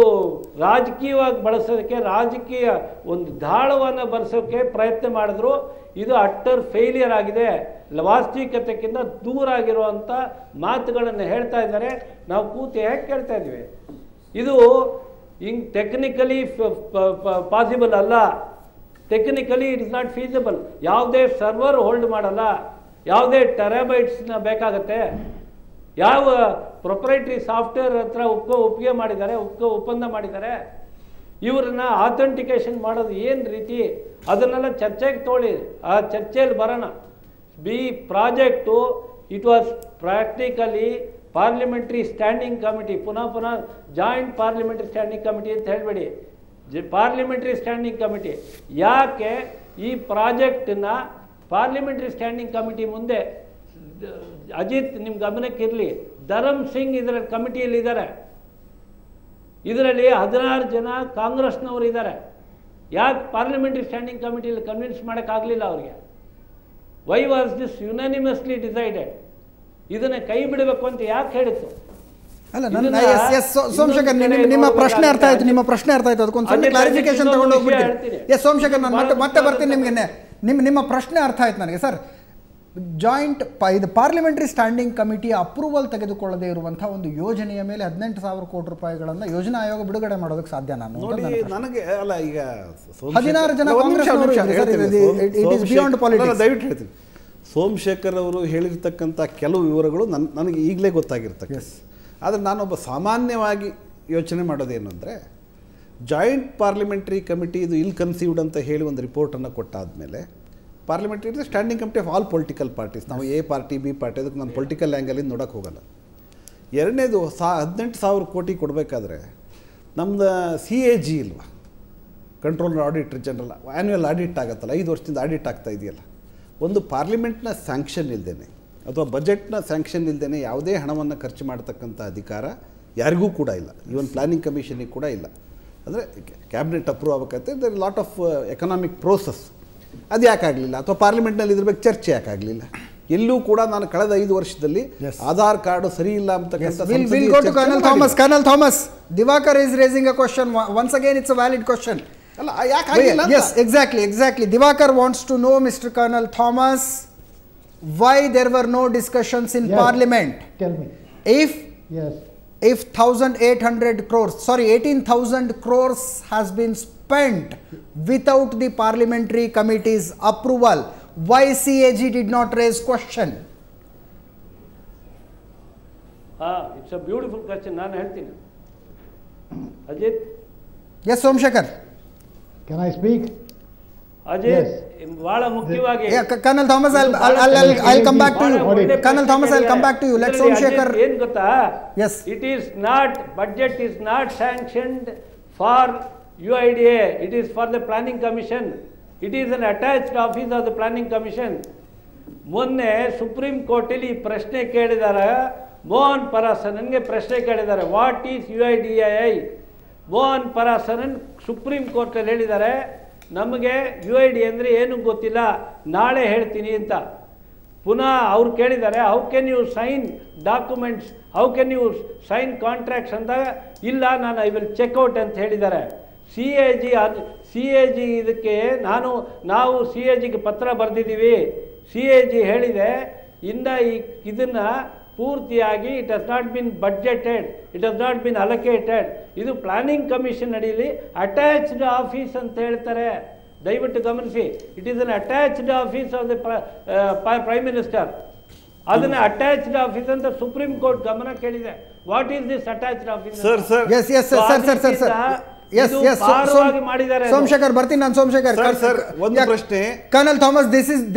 ರಾಜಕೀಯವಾಗಿ ಬಳಸೋದಕ್ಕೆ, ರಾಜಕೀಯ ಒಂದು ದಾಳವನ್ನು ಬಳಸೋಕ್ಕೆ ಪ್ರಯತ್ನ ಮಾಡಿದ್ರು. ಇದು ಅಟ್ಟರ್ ಫೇಲಿಯರ್ ಆಗಿದೆ, ವಾಸ್ತವಿಕತೆಗಿಂತ ದೂರ ಆಗಿರುವಂಥ ಮಾತುಗಳನ್ನು ಹೇಳ್ತಾ ಇದ್ದಾರೆ. ನಾವು ಕೂತು ಹೇಗೆ ಕೇಳ್ತಾ ಇದ್ವಿ? ಇದು ಹಿಂಗೆ ಟೆಕ್ನಿಕಲಿ ಪಾಸಿಬಲ್ ಅಲ್ಲ, technically it is not feasible. ಯಾವುದೇ ಸರ್ವರ್ ಹೋಲ್ಡ್ ಮಾಡಲ್ಲ, ಯಾವುದೇ ಟೆರಾಬೈಟ್ಸ್ನ ಬೇಕಾಗತ್ತೆ. ಯಾವ ಪ್ರೊಪ್ರೈಟ್ರಿ ಸಾಫ್ಟ್ವೇರ್ ಹತ್ರ ಒಪ್ಪಿಗೆ ಮಾಡಿದ್ದಾರೆ, ಒಪ್ಪಂದ ಮಾಡಿದ್ದಾರೆ. ಇವ್ರನ್ನ ಆಥೆಂಟಿಕೇಶನ್ ಮಾಡೋದು ಏನು ರೀತಿ, ಅದನ್ನೆಲ್ಲ ಚರ್ಚೆಗೆ ತೊಗೊಳ್ಳಿ, ಆ ಚರ್ಚೆಯಲ್ಲಿ ಬರೋಣ. Project it was practically parliamentary standing committee, ಪುನಃ ಜಾಯಿಂಟ್ ಪಾರ್ಲಿಮೆಂಟ್ರಿ ಸ್ಟ್ಯಾಂಡಿಂಗ್ ಕಮಿಟಿ ಅಂತ ಹೇಳಬೇಡಿ, ಪಾರ್ಲಿಮೆಂಟ್ರಿ ಸ್ಟ್ಯಾಂಡಿಂಗ್ ಕಮಿಟಿ. ಯಾಕೆ ಈ ಪ್ರಾಜೆಕ್ಟನ್ನ ಪಾರ್ಲಿಮೆಂಟ್ರಿ ಸ್ಟ್ಯಾಂಡಿಂಗ್ ಕಮಿಟಿ ಮುಂದೆ, ಅಜಿತ್ ನಿಮ್ಮ ಗಮನಕ್ಕಿರಲಿ, ಧರಮ್ ಸಿಂಗ್ ಇದರ ಕಮಿಟಿಯಲ್ಲಿ ಇದ್ದಾರೆ, ಇದರಲ್ಲಿ 16 ಜನ ಕಾಂಗ್ರೆಸ್ನವರು ಇದ್ದಾರೆ. ಯಾಕೆ ಪಾರ್ಲಿಮೆಂಟ್ರಿ ಸ್ಟ್ಯಾಂಡಿಂಗ್ ಕಮಿಟಿಯಲ್ಲಿ ಕನ್ವಿನ್ಸ್ ಮಾಡೋಕ್ಕಾಗಲಿಲ್ಲ ಅವ್ರಿಗೆ? Why was this unanimously decided? ಇದನ್ನು ಕೈ ಬಿಡಬೇಕು ಅಂತ ಯಾಕೆ ಹೇಳಿತ್ತು? ಅಲ್ಲ, ಸೋಮಶೇಖರ್, ನಿಮ್ಮ ಪ್ರಶ್ನೆ ಅರ್ಥ ಆಯ್ತು, ಅದಕ್ಕೊಂದು ಸಣ್ಣ ಕ್ಲಾರಿಫಿಕೇಶನ್ ತಗೊಂಡು ಹೋಗ್ಬಿಡ್ತೀನಿ. ಎಸ್ ಸೋಮಶೇಖರ್, ನಾನು ಮತ್ತೆ ಬರ್ತೀನಿ ನಿಮಗೆ. ನಿಮ್ಮ ಪ್ರಶ್ನೆ ಅರ್ಥ ಆಯ್ತು ನನಗೆ. ಸರ್, ಜಾಯಿಂಟ್ ಇದು ಪಾರ್ಲಿಮೆಂಟರಿ ಸ್ಟ್ಯಾಂಡಿಂಗ್ ಕಮಿಟಿಯ ಅಪ್ರೂವಲ್ ತೆಗೆದುಕೊಳ್ಳದೇ ಇರುವಂಥ ಒಂದು ಯೋಜನೆಯ ಮೇಲೆ 18,000 ಕೋಟಿ ರೂಪಾಯಿಗಳನ್ನು ಯೋಜನಾ ಆಯೋಗ ಬಿಡುಗಡೆ ಮಾಡೋದಕ್ಕೆ ಸಾಧ್ಯ? ನನಗೆ ಅಲ್ಲ, ಈಗ 16 ಜನ ದಯವಿಟ್ಟು ಹೇಳ್ತೀನಿ. ಸೋಮಶೇಖರ್ ಅವರು ಹೇಳಿರ್ತಕ್ಕಂಥ ಕೆಲವು ವಿವರಗಳು ನನಗೆ ಈಗಲೇ ಗೊತ್ತಾಗಿರ್ತಕ್ಕ. ಆದರೆ ನಾನೊಬ್ಬ ಸಾಮಾನ್ಯವಾಗಿ ಯೋಚನೆ ಮಾಡೋದೇನು ಅಂದರೆ, ಜಾಯಿಂಟ್ ಪಾರ್ಲಿಮೆಂಟ್ರಿ ಕಮಿಟಿ ಇದು ಇಲ್ ಕನ್ಸೀವ್ಡ್ ಅಂತ ಹೇಳಿ ಒಂದು ರಿಪೋರ್ಟನ್ನು ಕೊಟ್ಟಾದಮೇಲೆ parliamentary is standing committee of all political parties. ನಾವು ಎ ಪಾರ್ಟಿ ಬಿ ಪಾರ್ಟಿ ಅದಕ್ಕೆ ನಾನು ಪೊಲಿಟಿಕಲ್ ಆ್ಯಂಗಲಿಂದ ನೋಡೋಕ್ಕೆ ಹೋಗಲ್ಲ. ಎರಡನೇದು 18,000 ಕೋಟಿ ಕೊಡಬೇಕಾದ್ರೆ ನಮ್ಮದು CAG ಇಲ್ವಾ, controller auditor general, annual audit ಆಗುತ್ತಲ್ಲ, 5 ವರ್ಷದಿಂದ ಆಡಿಟ್ ಆಗ್ತಾ ಇದೆಯಲ್ಲ. ಒಂದು ಪಾರ್ಲಿಮೆಂಟ್ನ ಸ್ಯಾಂಕ್ಷನ್ ಇಲ್ಲದೇ ಅಥವಾ ಬಜೆಟ್ನ ಸ್ಯಾಂಕ್ಷನ್ ಇಲ್ಲದೇ ಯಾವುದೇ ಹಣವನ್ನು ಖರ್ಚು ಮಾಡ್ತಕ್ಕಂಥ ಅಧಿಕಾರ ಯಾರಿಗೂ ಕೂಡ ಇಲ್ಲ, ಈವನ್ ಪ್ಲಾನಿಂಗ್ ಕಮಿಷನಿಗೆ ಕೂಡ ಇಲ್ಲ. ಅಂದರೆ ಕ್ಯಾಬಿನೆಟ್ ಅಪ್ರೂವ್ ಆಗಬೇಕಂತೆ, there lot of economic process. ಅದು ಯಾಕಾಗಲಿಲ್ಲ, ಅಥವಾ ಪಾರ್ಲಿಮೆಂಟ್ನಲ್ಲಿ ಇದ್ರ ಬಗ್ಗೆ ಚರ್ಚೆ ಯಾಕಾಗಲಿಲ್ಲ? ಎಲ್ಲೂ ಕೂಡ ನಾನು ಕಳೆದ 5 ವರ್ಷದಲ್ಲಿ ಆಧಾರ್ ಕಾರ್ಡು ಸರಿ ಇಲ್ಲ ಅಂತಕ್ಕಂಥ We'll go to Colonel Thomas. Colonel Thomas, Divakar is raising a question. Once again, it's a valid question. ಅಲ್ಲ, ಯಾಕಾಗಿಲ್ಲ? Yes, exactly. Divakar wants to know, Mr. Colonel Thomas, why there were no discussions in Parliament. Tell me. If 18,000 crores has been spent without the parliamentary committee's approval, why CAG did not raise question? It's a beautiful question. ನಾನು ಹೇಳ್ತೀನಿ. Ajit. Yes, Somshekar. Can I speak? Ajit, ಬಹಳ ಮುಖ್ಯವಾಗಿ. Colonel Thomas, I'll come back to you. Colonel Thomas, I'll come back to you. Let's Somshekar. ಏನು ಗೊತ್ತಾ? Yes. Budget is not sanctioned for UIDA. It is for the Planning Commission. It is an attached office of the Planning Commission. ಮೊನ್ನೆ ಸುಪ್ರೀಂ ಕೋರ್ಟಲ್ಲಿ ಪ್ರಶ್ನೆ ಕೇಳಿದ್ದಾರೆ. ಮೋಹನ್ ಪರಾಸರನ್ಗೆ ಪ್ರಶ್ನೆ ಕೇಳಿದ್ದಾರೆ, what is UIDAI? Mohan Parasaran supreme ಕೋರ್ಟಲ್ಲಿ ಹೇಳಿದ್ದಾರೆ, ನಮಗೆ UID ಅಂದರೆ ಏನು ಗೊತ್ತಿಲ್ಲ, ನಾಳೆ ಹೇಳ್ತೀನಿ ಅಂತ. ಪುನಃ ಅವ್ರು ಕೇಳಿದ್ದಾರೆ, how can you sign documents, how can you sign contracts ಅಂದಾಗ, ಇಲ್ಲ ನಾನು ಐ ವಿಲ್ ಚೆಕ್ಔಟ್ ಅಂತ ಹೇಳಿದ್ದಾರೆ. CAG ಇದಕ್ಕೆ ನಾವು CAGಗೆ ಪತ್ರ ಬರೆದಿದ್ದೀವಿ. CAG ಹೇಳಿದೆ, ಇದನ್ನು ಪೂರ್ತಿಯಾಗಿ it has not been budgeted, it has not been allocated. ಇದು ಪ್ಲಾನಿಂಗ್ ಕಮಿಷನ್ ಅಡಿಯಲ್ಲಿ ಅಟ್ಯಾಚ್ಡ್ ಆಫೀಸ್ ಅಂತ ಹೇಳ್ತಾರೆ. ದಯವಿಟ್ಟು ಗಮನಿಸಿ, it is an attached office of the prime minister. ಅದನ್ನ ಅಟ್ಯಾಚ್ಡ್ ಆಫೀಸ್ ಅಂತ ಸುಪ್ರೀಂ ಕೋರ್ಟ್ ಗಮನ ಕೇಳಿದೆ. What is this attached office? Somshekar, ಬರ್ತೀನಿ ನಾನು. Somshekar, ಒಂದು ಪ್ರಶ್ನೆ. Colonel Thomas,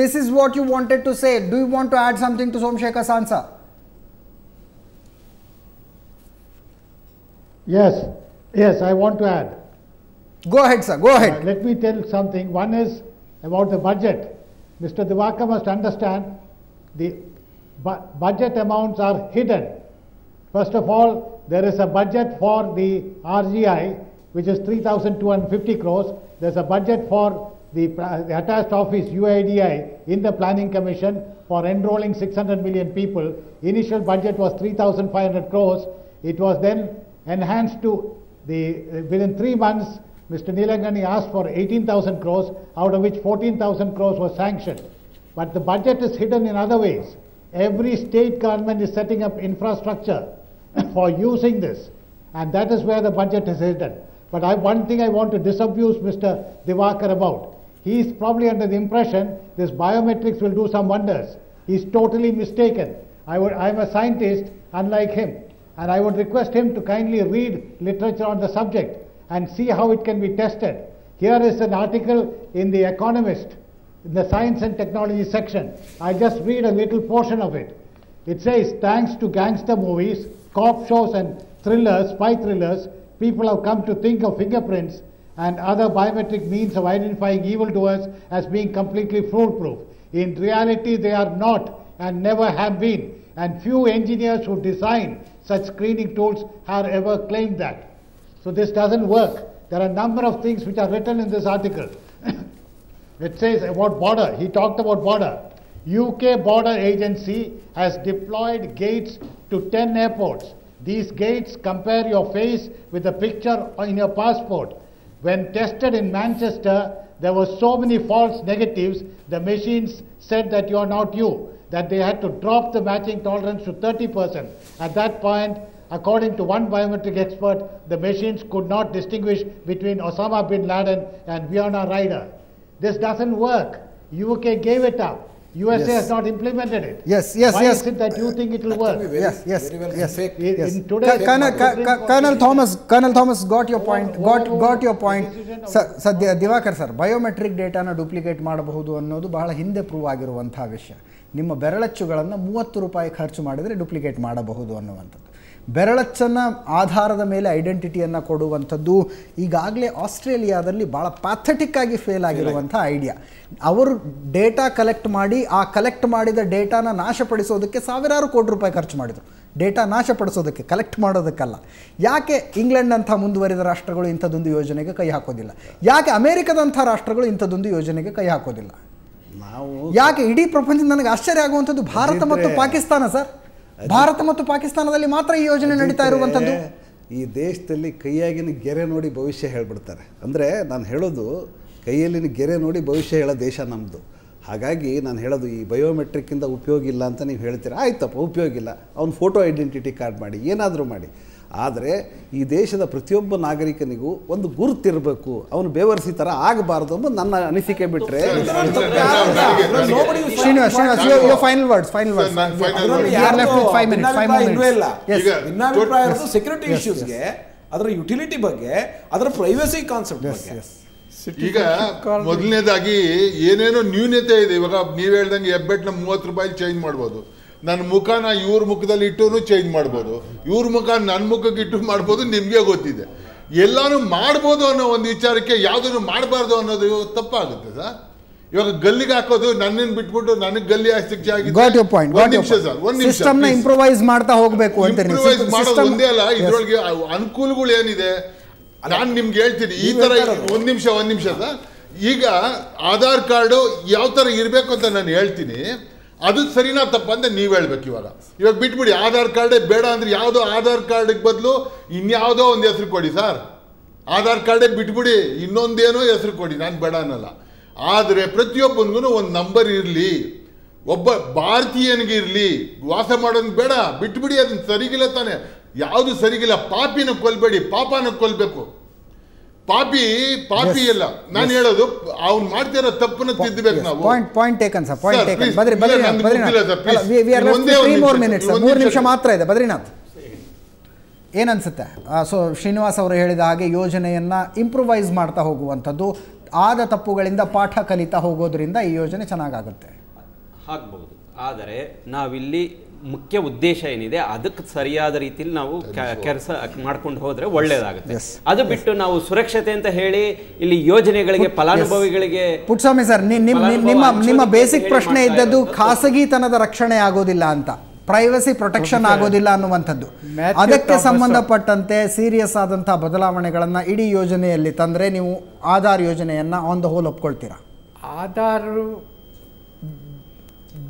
this is what you wanted to say. Do you want to add something to Somshekar's answer? Yes, I want to add. Go ahead, sir. Go ahead. Let me tell something. One is about the budget. Mr. Divakar must understand the budget amounts are hidden. First of all, there is a budget for the RGI, which is 3,250 crores. There's a budget for the attached office UIDI in the Planning Commission for enrolling 600 million people. Initial budget was 3,500 crores. It was then enhanced to within 3 months, Mr. Nilangani asked for 18,000 crores, out of which 14,000 crores was sanctioned. But the budget is hidden in other ways. Every state government is setting up infrastructure for using this, and that is where the budget is hidden. But one thing I want to disabuse Mr. Divakar about. He is probably under the impression this biometrics will do some wonders. He is totally mistaken. I am a scientist unlike him, and I would request him to kindly read literature on the subject and see how it can be tested. Here is an article in The Economist, in the Science and Technology section. I'll just read a little portion of it. It says, thanks to gangster movies, cop shows and thrillers, spy thrillers, people have come to think of fingerprints and other biometric means of identifying evildoers as being completely foolproof. In reality, they are not and never have been, and few engineers who design such screening tools have ever claimed that. So this doesn't work. There are a number of things which are written in this article. It says about border. He talked about border. UK Border Agency has deployed gates to 10 airports. These gates compare your face with the picture in your passport. When tested in Manchester, there were so many false negatives, the machines said that you are not you, that they had to drop the matching tolerance to 30%. At that point, according to one biometric expert, the machines could not distinguish between Osama bin Laden and Winona Ryder. This doesn't work. UK gave it up. USA has not implemented it. Yes. Why is it that you think it will work? Yes. In today's Colonel Thomas got your point. Got your point. ಸದ್ಯ ದಿವಾಕರ್ ಸರ್, ಬಯೋಮೆಟ್ರಿಕ್ ಡೇಟಾನ ಡೂಪ್ಲಿಕೇಟ್ ಮಾಡಬಹುದು ಅನ್ನೋದು ಬಹಳ ಹಿಂದೆ ಪ್ರೂವ್ ಆಗಿರುವಂಥ ವಿಷಯ. ನಿಮ್ಮ ಬೆರಳಚ್ಚುಗಳನ್ನು 30 ರೂಪಾಯಿ ಖರ್ಚು ಮಾಡಿದರೆ ಡೂಪ್ಲಿಕೇಟ್ ಮಾಡಬಹುದು ಅನ್ನುವಂಥದ್ದು. ಬೆರಳಚ್ಚನ್ನು ಆಧಾರದ ಮೇಲೆ ಐಡೆಂಟಿಟಿಯನ್ನು ಕೊಡುವಂಥದ್ದು ಈಗಾಗಲೇ ಆಸ್ಟ್ರೇಲಿಯಾದಲ್ಲಿ ಭಾಳ ಪ್ಯಾಥೆಟಿಕ್ ಆಗಿ ಫೇಲ್ ಆಗಿರುವಂಥ ಐಡಿಯಾ. ಅವರು ಡೇಟಾ ಕಲೆಕ್ಟ್ ಮಾಡಿ ಆ ಕಲೆಕ್ಟ್ ಮಾಡಿದ ಡೇಟಾನ ನಾಶಪಡಿಸೋದಕ್ಕೆ ಸಾವಿರಾರು ಕೋಟಿ ರೂಪಾಯಿ ಖರ್ಚು ಮಾಡಿದರು. ಡೇಟಾ ನಾಶಪಡಿಸೋದಕ್ಕೆ, ಕಲೆಕ್ಟ್ ಮಾಡೋದಕ್ಕಲ್ಲ. ಯಾಕೆ ಇಂಗ್ಲೆಂಡ್ನಂಥ ಮುಂದುವರಿದ ರಾಷ್ಟ್ರಗಳು ಇಂಥದ್ದೊಂದು ಯೋಜನೆಗೆ ಕೈ ಹಾಕೋದಿಲ್ಲ? ಯಾಕೆ ಅಮೆರಿಕದಂಥ ರಾಷ್ಟ್ರಗಳು ಇಂಥದ್ದೊಂದು ಯೋಜನೆಗೆ ಕೈ ಹಾಕೋದಿಲ್ಲ? ಯಾಕೆ ಇಡೀ ಪ್ರಪಂಚದ ನನಗೆ ಆಶ್ಚರ್ಯ ಆಗುವಂಥದ್ದು ಭಾರತ ಮತ್ತು ಪಾಕಿಸ್ತಾನ ಸರ್. ಭಾರತ ಮತ್ತು ಪಾಕಿಸ್ತಾನದಲ್ಲಿ ಮಾತ್ರ ಈ ಯೋಜನೆ ನಡೀತಾ ಇರುವಂಥದ್ದು. ಈ ದೇಶದಲ್ಲಿ ಕೈಯಾಗಿನ ಗೆರೆ ನೋಡಿ ಭವಿಷ್ಯ ಹೇಳ್ಬಿಡ್ತಾರೆ. ಅಂದರೆ ನಾನು ಹೇಳೋದು ಕೈಯಲ್ಲಿನ ಗೆರೆ ನೋಡಿ ಭವಿಷ್ಯ ಹೇಳೋ ದೇಶ ನಮ್ಮದು. ಹಾಗಾಗಿ ನಾನು ಹೇಳೋದು ಈ ಬಯೋಮೆಟ್ರಿಕ್ಕಿಂದ ಉಪಯೋಗ ಇಲ್ಲ ಅಂತ ನೀವು ಹೇಳ್ತೀರಾ, ಆಯ್ತಪ್ಪ ಉಪಯೋಗ ಇಲ್ಲ, ಅವ್ನು ಫೋಟೋ ಐಡೆಂಟಿಟಿ ಕಾರ್ಡ್ ಮಾಡಿ, ಏನಾದರೂ ಮಾಡಿ. ಆದರೆ ಈ ದೇಶದ ಪ್ರತಿಯೊಬ್ಬ ನಾಗರಿಕನಿಗೂ ಒಂದು ಗುರುತಿರಬೇಕು, ಅವನು ಬೇವರ್ಸಿ ಥರ ಆಗಬಾರ್ದು ಎಂಬುದು ನನ್ನ ಅನಿಸಿಕೆ. ಬಿಟ್ಟರೆ ಸೆಕ್ಯೂರಿಟಿ ಇಶ್ಯೂಸ್ಗೆ, ಅದರ ಯುಟಿಲಿಟಿ ಬಗ್ಗೆ, ಅದರ ಪ್ರೈವಸಿ ಕಾನ್ಸೆಪ್ಟ್ ಬಗ್ಗೆ. ಈಗ ಮೊದಲನೇದಾಗಿ ಏನೇನೋ ನ್ಯೂನತೆ ಇದೆ. ಇವಾಗ ನೀವು ಹೇಳ್ದಂಗೆ ಹೆಬ್ಬೆಟ್ನ 30 ರೂಪಾಯಿ ಚೇಂಜ್ ಮಾಡ್ಬೋದು, ನನ್ನ ಮುಖನ ಇವ್ರ ಮುಖದಲ್ಲಿ ಇಟ್ಟು ಚೇಂಜ್ ಮಾಡ್ಬೋದು, ಇವ್ರ ಮುಖ ನನ್ನ ಮುಖಕ್ಕೆ ಇಟ್ಟು ಮಾಡ್ಬೋದು. ನಿಮಗೆ ಗೊತ್ತಿದೆ ಎಲ್ಲಾನು ಮಾಡ್ಬೋದು ಅನ್ನೋ ಒಂದು ವಿಚಾರಕ್ಕೆ ಯಾವುದನ್ನು ಮಾಡಬಾರ್ದು ಅನ್ನೋದು ತಪ್ಪಾಗುತ್ತೆ ಸರ್. ಇವಾಗ ಗಲ್ಲಿಗೆ ಹಾಕೋದು, ನನ್ನನ್ನು ಬಿಟ್ಬಿಟ್ಟು ನನಗೆ ಗಲ್ಲಿ ಶಿಕ್ಷೆ ಆಗಿದೆ. ಒಂದು ನಿಮಿಷ ಸರ್, ಒಂದು ನಿಮಿಷ ಇಂಪ್ರೂವೈಸ್ ಮಾಡ್ತಾ ಹೋಗ್ಬೇಕು ಅಂತ. ಇಂಪ್ರೂವೈಸ್ ಮಾಡೋದು ಒಂದೇ ಅಲ್ಲ, ಇದ್ರೊಳಗೆ ಅನುಕೂಲಗಳು ಏನಿದೆ ನಾನು ನಿಮ್ಗೆ ಹೇಳ್ತೀನಿ. ಈ ತರ ಒಂದ್ ನಿಮಿಷ ಸರ್, ಈಗ ಆಧಾರ್ ಕಾರ್ಡು ಯಾವ ತರ ಇರಬೇಕು ಅಂತ ನಾನು ಹೇಳ್ತೀನಿ. ಅದು ಸರಿನಾ ತಪ್ಪ ಅಂತ ನೀವು ಹೇಳ್ಬೇಕು. ಇವಾಗ ಬಿಟ್ಬಿಡಿ, ಆಧಾರ್ ಕಾರ್ಡೇ ಬೇಡ ಅಂದ್ರೆ ಯಾವುದೋ ಆಧಾರ್ ಕಾರ್ಡಿಗೆ ಬದಲು ಇನ್ಯಾವುದೋ ಒಂದು ಹೆಸರು ಕೊಡಿ ಸರ್. ಆಧಾರ್ ಕಾರ್ಡೇ ಬಿಟ್ಬಿಡಿ, ಇನ್ನೊಂದೇನೋ ಹೆಸರು ಕೊಡಿ, ನಾನು ಬೇಡ ಅನ್ನಲ್ಲ. ಆದರೆ ಪ್ರತಿಯೊಬ್ಬನಿಗೂ ಒಂದು ನಂಬರ್ ಇರಲಿ, ಒಬ್ಬ ಭಾರತೀಯನಿಗೆ ಇರಲಿ, ವಾಸ ಮಾಡೋದು ಬೇಡ, ಬಿಟ್ಬಿಡಿ. ಅದನ್ನ ಸರಿಗಿಲ್ಲ ತಾನೆ, ಯಾವುದು ಸರಿಗಿಲ್ಲ. ಪಾಪಿನ ಕೊಲ್ಬೇಡಿ, ಪಾಪನ ಕೊಲ್ಬೇಕು. ಪಾಪಿ ಎಲ್ಲ ನಾನು ಹೇಳೋದು, ಅವ್ನು ಮಾಡ್ತಿರೋ ತಪ್ಪನ್ನು ತಿದ್ದಬೇಕು ನಾವು. Point taken sir, point taken. ಮೂರು ನಿಮಿಷ ಮಾತ್ರ ಇದೆ. ಬದ್ರಿನಾಥ್ ಏನನ್ಸುತ್ತೆ? ಸೊ ಶ್ರೀನಿವಾಸ್ ಅವರು ಹೇಳಿದ ಹಾಗೆ ಯೋಜನೆಯನ್ನು ಇಂಪ್ರೂವೈಸ್ ಮಾಡ್ತಾ ಹೋಗುವಂಥದ್ದು, ಆದ ತಪ್ಪುಗಳಿಂದ ಪಾಠ ಕಲಿತಾ ಹೋಗೋದ್ರಿಂದ ಈ ಯೋಜನೆ ಚೆನ್ನಾಗಾಗುತ್ತೆ ಆಗ್ಬಹುದು. ಆದರೆ ನಾವಿಲ್ಲಿ ಮುಖ್ಯ ಉದ್ದೇಶ ಏನಿದೆ ಅದಕ್ಕೆ ಸರಿಯಾದ ರೀತಿಯಲ್ಲಿ ನಾವು ಕೆಲಸ ಮಾಡ್ಕೊಂಡು ಹೋದ್ರೆ ಒಳ್ಳೇದಾಗುತ್ತೆ. ಅದು ಬಿಟ್ಟು ನಾವು ಸುರಕ್ಷತೆ ಅಂತ ಹೇಳಿ ಇಲ್ಲಿ ಯೋಜನೆಗಳಿಗೆ ಫಲಾನುಭವಿಗಳಿಗೆ. ಪುಟ್ಟಸ್ವಾಮಿ ಸರ್, ನಿಮ್ಮ ಬೇಸಿಕ್ ಪ್ರಶ್ನೆ ಇದ್ದದ್ದು ಖಾಸಗಿತನದ ರಕ್ಷಣೆ ಆಗೋದಿಲ್ಲ ಅಂತ, ಪ್ರೈವಸಿ ಪ್ರೊಟೆಕ್ಷನ್ ಆಗೋದಿಲ್ಲ ಅನ್ನುವಂಥದ್ದು. ಅದಕ್ಕೆ ಸಂಬಂಧಪಟ್ಟಂತೆ ಸೀರಿಯಸ್ ಆದಂತಹ ಬದಲಾವಣೆಗಳನ್ನು ಇಡೀ ಯೋಜನೆಯಲ್ಲಿ ತಂದರೆ ನೀವು ಆಧಾರ್ ಯೋಜನೆಯನ್ನು ಆನ್ ದ ಹೋಲ್ ಒಪ್ಕೊಳ್ತೀರಾ? ಆಧಾರ್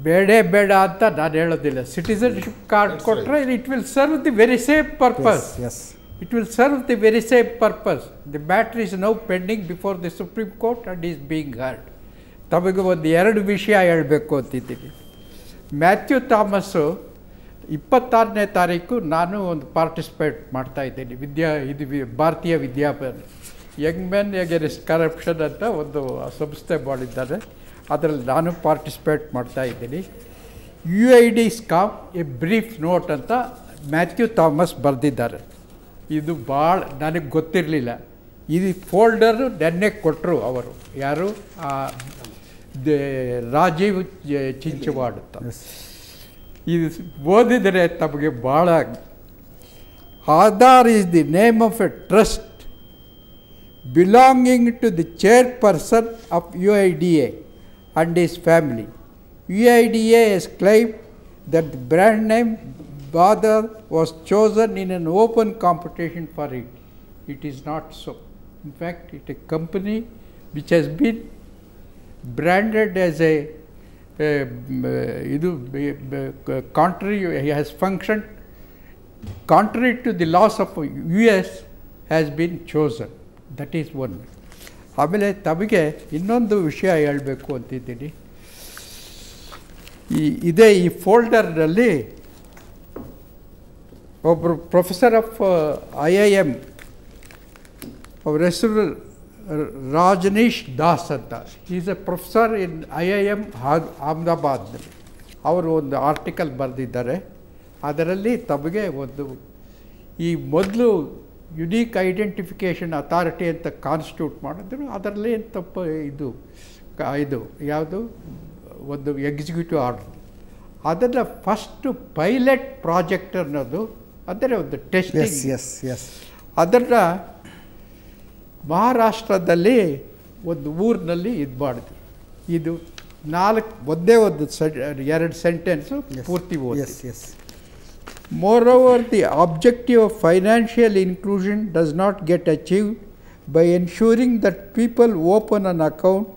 ಬೇಡ ಅಂತ ನಾನು ಹೇಳೋದಿಲ್ಲ. ಸಿಟಿಸನ್ಶಿಪ್ ಕಾರ್ಡ್ ಕೊಟ್ಟರೆ it will serve the very same purpose. It will serve the very same purpose. The matter is now pending before the supreme court and is being heard. ತಮಗೆ ಒಂದು 2 ವಿಷಯ ಹೇಳಬೇಕು ಅಂತಿದ್ದೀನಿ. ಮ್ಯಾಥ್ಯೂ ಥಾಮಸ್ಸು 26ನೇ ತಾರೀಕು ನಾನು ಒಂದು ಪಾರ್ಟಿಸಿಪೇಟ್ ಮಾಡ್ತಾಯಿದ್ದೀನಿ. ಭಾರತೀಯ ವಿದ್ಯಾಭ್ಯಾಸ ಯಂಗ್ ಮೆನ್ ಅಗೇನ್ಸ್ಟ್ ಕರಪ್ಷನ್ ಅಂತ ಒಂದು ಸಂಸ್ಥೆ ಮಾಡಿದ್ದಾರೆ. ಅದರಲ್ಲಿ ನಾನು ಪಾರ್ಟಿಸಿಪೇಟ್ ಮಾಡ್ತಾಯಿದ್ದೀನಿ. UID ಸ್ಕಾಮ್ ಎ ಬ್ರೀಫ್ ನೋಟ್ ಅಂತ ಮ್ಯಾಥ್ಯೂ ಥಾಮಸ್ ಬರೆದಿದ್ದಾರೆ. ಇದು ಭಾಳ ನನಗೆ ಗೊತ್ತಿರಲಿಲ್ಲ. ಇದು ಫೋಲ್ಡರು ನೆನ್ನೆ ಕೊಟ್ಟರು ಅವರು, ಯಾರು ರಾಜೀವ್ ಚಿಂಚವಾಡ್ ಅಂತ. ಇದು ಓದಿದರೆ ತಮಗೆ ಭಾಳ. Aadhaar is the name of A trust belonging to the chairperson of UIDA and his family. UIDA has claimed that the brand name Aadhaar was chosen in an open competition for it. It is not so. In fact, it is a company which has been branded as has functioned contrary to the laws of US has been chosen. That is one. ಆಮೇಲೆ ತಮಗೆ ಇನ್ನೊಂದು ವಿಷಯ ಹೇಳಬೇಕು ಅಂತಿದ್ದೀನಿ. ಈ ಫೋಲ್ಡರ್ನಲ್ಲಿ ಒಬ್ಬರು ಪ್ರೊಫೆಸರ್ ಆಫ್ IIM, ಅವ್ರ ಹೆಸರು ರಾಜನೀಶ್ ದಾಸ್ ಅಂತ. Is A professor in IIM ಅಹಮದಾಬಾದ್ನಲ್ಲಿ. ಅವರು ಒಂದು ಆರ್ಟಿಕಲ್ ಬರೆದಿದ್ದಾರೆ. ಅದರಲ್ಲಿ ತಮಗೆ ಒಂದು ಈ ಮೊದಲು ಯುನೀಕ್ ಐಡೆಂಟಿಫಿಕೇಷನ್ ಅಥಾರಿಟಿ ಅಂತ ಕಾನ್ಸ್ಟಿಟ್ಯೂಟ್ ಮಾಡಿದ್ರು. ಅದರಲ್ಲಿ ಏನು ತಪ್ಪು, ಇದು ಯಾವುದು ಒಂದು ಎಕ್ಸಿಕ್ಯೂಟಿವ್ ಆರ್ಡರ್. ಅದನ್ನು ಫಸ್ಟು ಪೈಲಟ್ ಪ್ರಾಜೆಕ್ಟ್ ಅನ್ನೋದು ಅದರ ಒಂದು ಟೆಸ್ಟಿಂಗ್. ಎಸ್ ಎಸ್ ಅದನ್ನು ಮಹಾರಾಷ್ಟ್ರದಲ್ಲಿ ಒಂದು ಊರಿನಲ್ಲಿ ಇದು ಮಾಡಿದ್ರು. ಇದು ಒಂದೇ ಒಂದು ಎರಡು ಸೆಂಟೆನ್ಸು ಪೂರ್ತಿ ಓದಿ. Yes Moreover, the objective of financial inclusion does not get achieved by ensuring that people open an account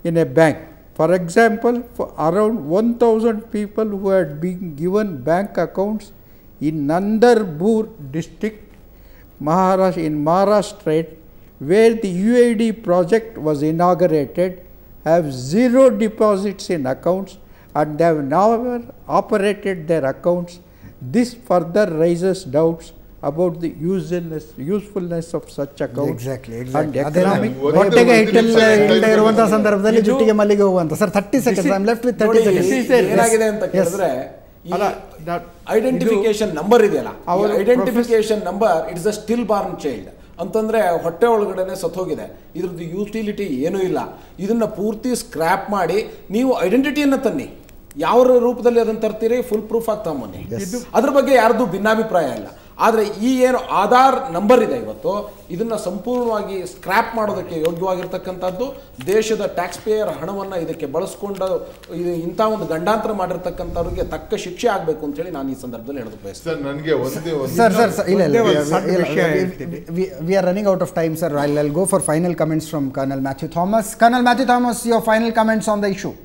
in a bank. For example, for around 1,000 people who had been given bank accounts in Nandarboor district, in Maharashtra, where the UID project was inaugurated, have zero deposits in accounts and they have never operated their accounts. This further raises doubts about the usefulness of such accounts. Exactly. And economic. ಹೊಟ್ಟೆಗೆ ಇಲ್ಲದೆ ಇರುವಂತಹ ಸಂದರ್ಭದಲ್ಲಿ ಜುಟ್ಟಿಗೆ ಮಲ್ಲಿಗೆ ಹೋಗುವಂತ. Sir 30 seconds, I am left with 30 seconds. ಏನಾಗಿದೆ ಅಂತ ಕೇಳಿದ್ರೆ ಐಡೆಂಟಿಫಿಕೇಶನ್ ನಂಬರ್ ಇದೆಯಲ್ಲ, identification number it's a still Born child ಅಂತಂದ್ರೆ ಹೊಟ್ಟೆ ಒಳಗಡೆನೆ ಸತ್ತೋಗಿದೆ, ಇದ್ರದ್ದು ಯೂಟಿಲಿಟಿ ಏನೂ ಇಲ್ಲ. ಇದನ್ನ ಪೂರ್ತಿ ಸ್ಕ್ರ್ಯಾಪ್ ಮಾಡಿ ನೀವು ಐಡೆಂಟಿಟಿಯನ್ನು ತನ್ನಿ, ಯಾವ ರೂಪದಲ್ಲಿ ಅದನ್ನು ತರ್ತೀರಿ, ಫುಲ್ ಪ್ರೂಫ್ ಆಗಿ ತಗೊಂಬನ್ನಿ. ಅದ್ರ ಬಗ್ಗೆ ಯಾರ್ದು ಭಿನ್ನಾಭಿಪ್ರಾಯ ಇಲ್ಲ. ಆದರೆ ಈ ಏನು ಆಧಾರ್ ನಂಬರ್ ಇದೆ ಇವತ್ತು, ಇದನ್ನ ಸಂಪೂರ್ಣವಾಗಿ ಸ್ಕ್ರ್ಯಾಪ್ ಮಾಡೋದಕ್ಕೆ ಯೋಗ್ಯವಾಗಿರ್ತಕ್ಕಂಥದ್ದು, ದೇಶದ ಟ್ಯಾಕ್ಸ್ ಪೇಯರ್ ಹಣವನ್ನು ಇದಕ್ಕೆ ಬಳಸ್ಕೊಂಡು ಇಂಥ ಒಂದು ಗಂಡಾಂತರ ಮಾಡಿರ್ತಕ್ಕಂಥವ್ರಿಗೆ ತಕ್ಕ ಶಿಕ್ಷೆ ಆಗಬೇಕು ಅಂತ ಹೇಳಿ ನಾನು ಈ ಸಂದರ್ಭದಲ್ಲಿ ಹೇಳೋದು ಬಯಸ್ತೇನೆ. ನನಗೆ we are running out of time, sir. I'll go for final comments from Colonel Matthew Thomas. Colonel Matthew Thomas, your final comments on the issue.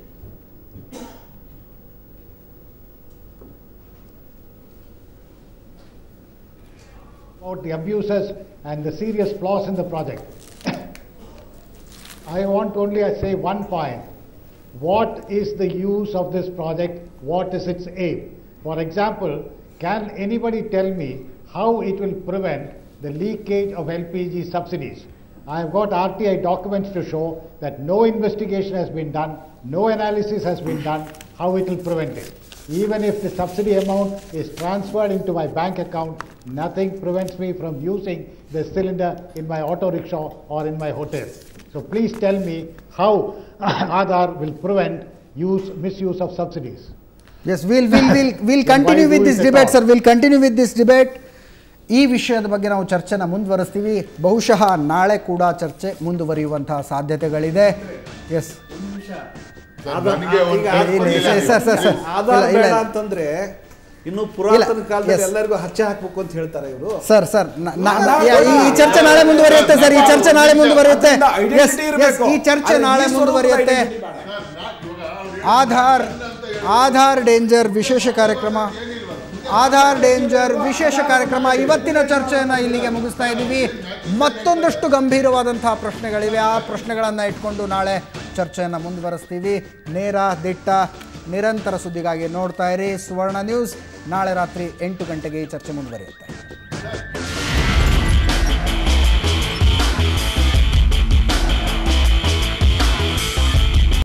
About the abuses and the serious flaws in the project. I want only to say one point. What is the use of this project? What is its aim? For example, can anybody tell me how it will prevent the leakage of LPG subsidies? I have got RTI documents to show that no investigation has been done, no analysis has been done, how it will prevent it. Even if the subsidy amount is transferred into my bank account, nothing prevents me from using the cylinder in my auto rickshaw or in my hotel. So please tell me how Aadhaar will prevent misuse of subsidies. Yes, we'll continue with this debate, sir. We'll continue with this debate. ಈ ವಿಷಯದ ಬಗ್ಗೆ ನಾವು ಚರ್ಚೆನ ಮುಂದುವರಿಸ್ತೀವಿ. ಬಹುಶಃ ನಾಳೆ ಕೂಡ ಚರ್ಚೆ ಮುಂದುವರಿಯುವಂತಹ ಸಾಧ್ಯತೆಗಳಿದೆ. ಎಸ್ ಅಂತಂದ್ರೆ ಇನ್ನು ಪುರಾತನ ಕಾಲದಲ್ಲಿ ಎಲ್ಲರಿಗೂ ಹಚ್ಚೆ ಹಾಕ್ಬೇಕು ಅಂತ ಹೇಳ್ತಾರೆ ಇವರು. ಸರ್ ಈ ಚರ್ಚೆ ನಾಳೆ ಮುಂದುವರಿಯುತ್ತೆ ಸರ್. ಈ ಚರ್ಚೆ ನಾಳೆ ಮುಂದುವರಿಯುತ್ತೆ. ಈ ಚರ್ಚೆ ನಾಳೆ ಮುಂದುವರಿಯುತ್ತೆ. ಆಧಾರ್ ಡೇಂಜರ್ ವಿಶೇಷ ಕಾರ್ಯಕ್ರಮ, ಆಧಾರ್ ಡೇಂಜರ್ ವಿಶೇಷ ಕಾರ್ಯಕ್ರಮ ಇವತ್ತಿನ ಚರ್ಚೆಯನ್ನು ಇಲ್ಲಿಗೆ ಮುಗಿಸ್ತಾ ಇದ್ದೀವಿ. ಮತ್ತೊಂದಷ್ಟು ಗಂಭೀರವಾದಂತಹ ಪ್ರಶ್ನೆಗಳಿವೆ. ಆ ಪ್ರಶ್ನೆಗಳನ್ನು ಇಟ್ಕೊಂಡು ನಾಳೆ ಚರ್ಚೆಯನ್ನು ಮುಂದುವರಿಸ್ತೀವಿ. ನೇರ ದಿಟ್ಟ ನಿರಂತರ ಸುದ್ದಿಗಾಗಿ ನೋಡ್ತಾ ಇರಿ ಸುವರ್ಣ ನ್ಯೂಸ್. ನಾಳೆ ರಾತ್ರಿ 8 ಗಂಟೆಗೆ ಈ ಚರ್ಚೆ ಮುಂದುವರಿಯುತ್ತೆ.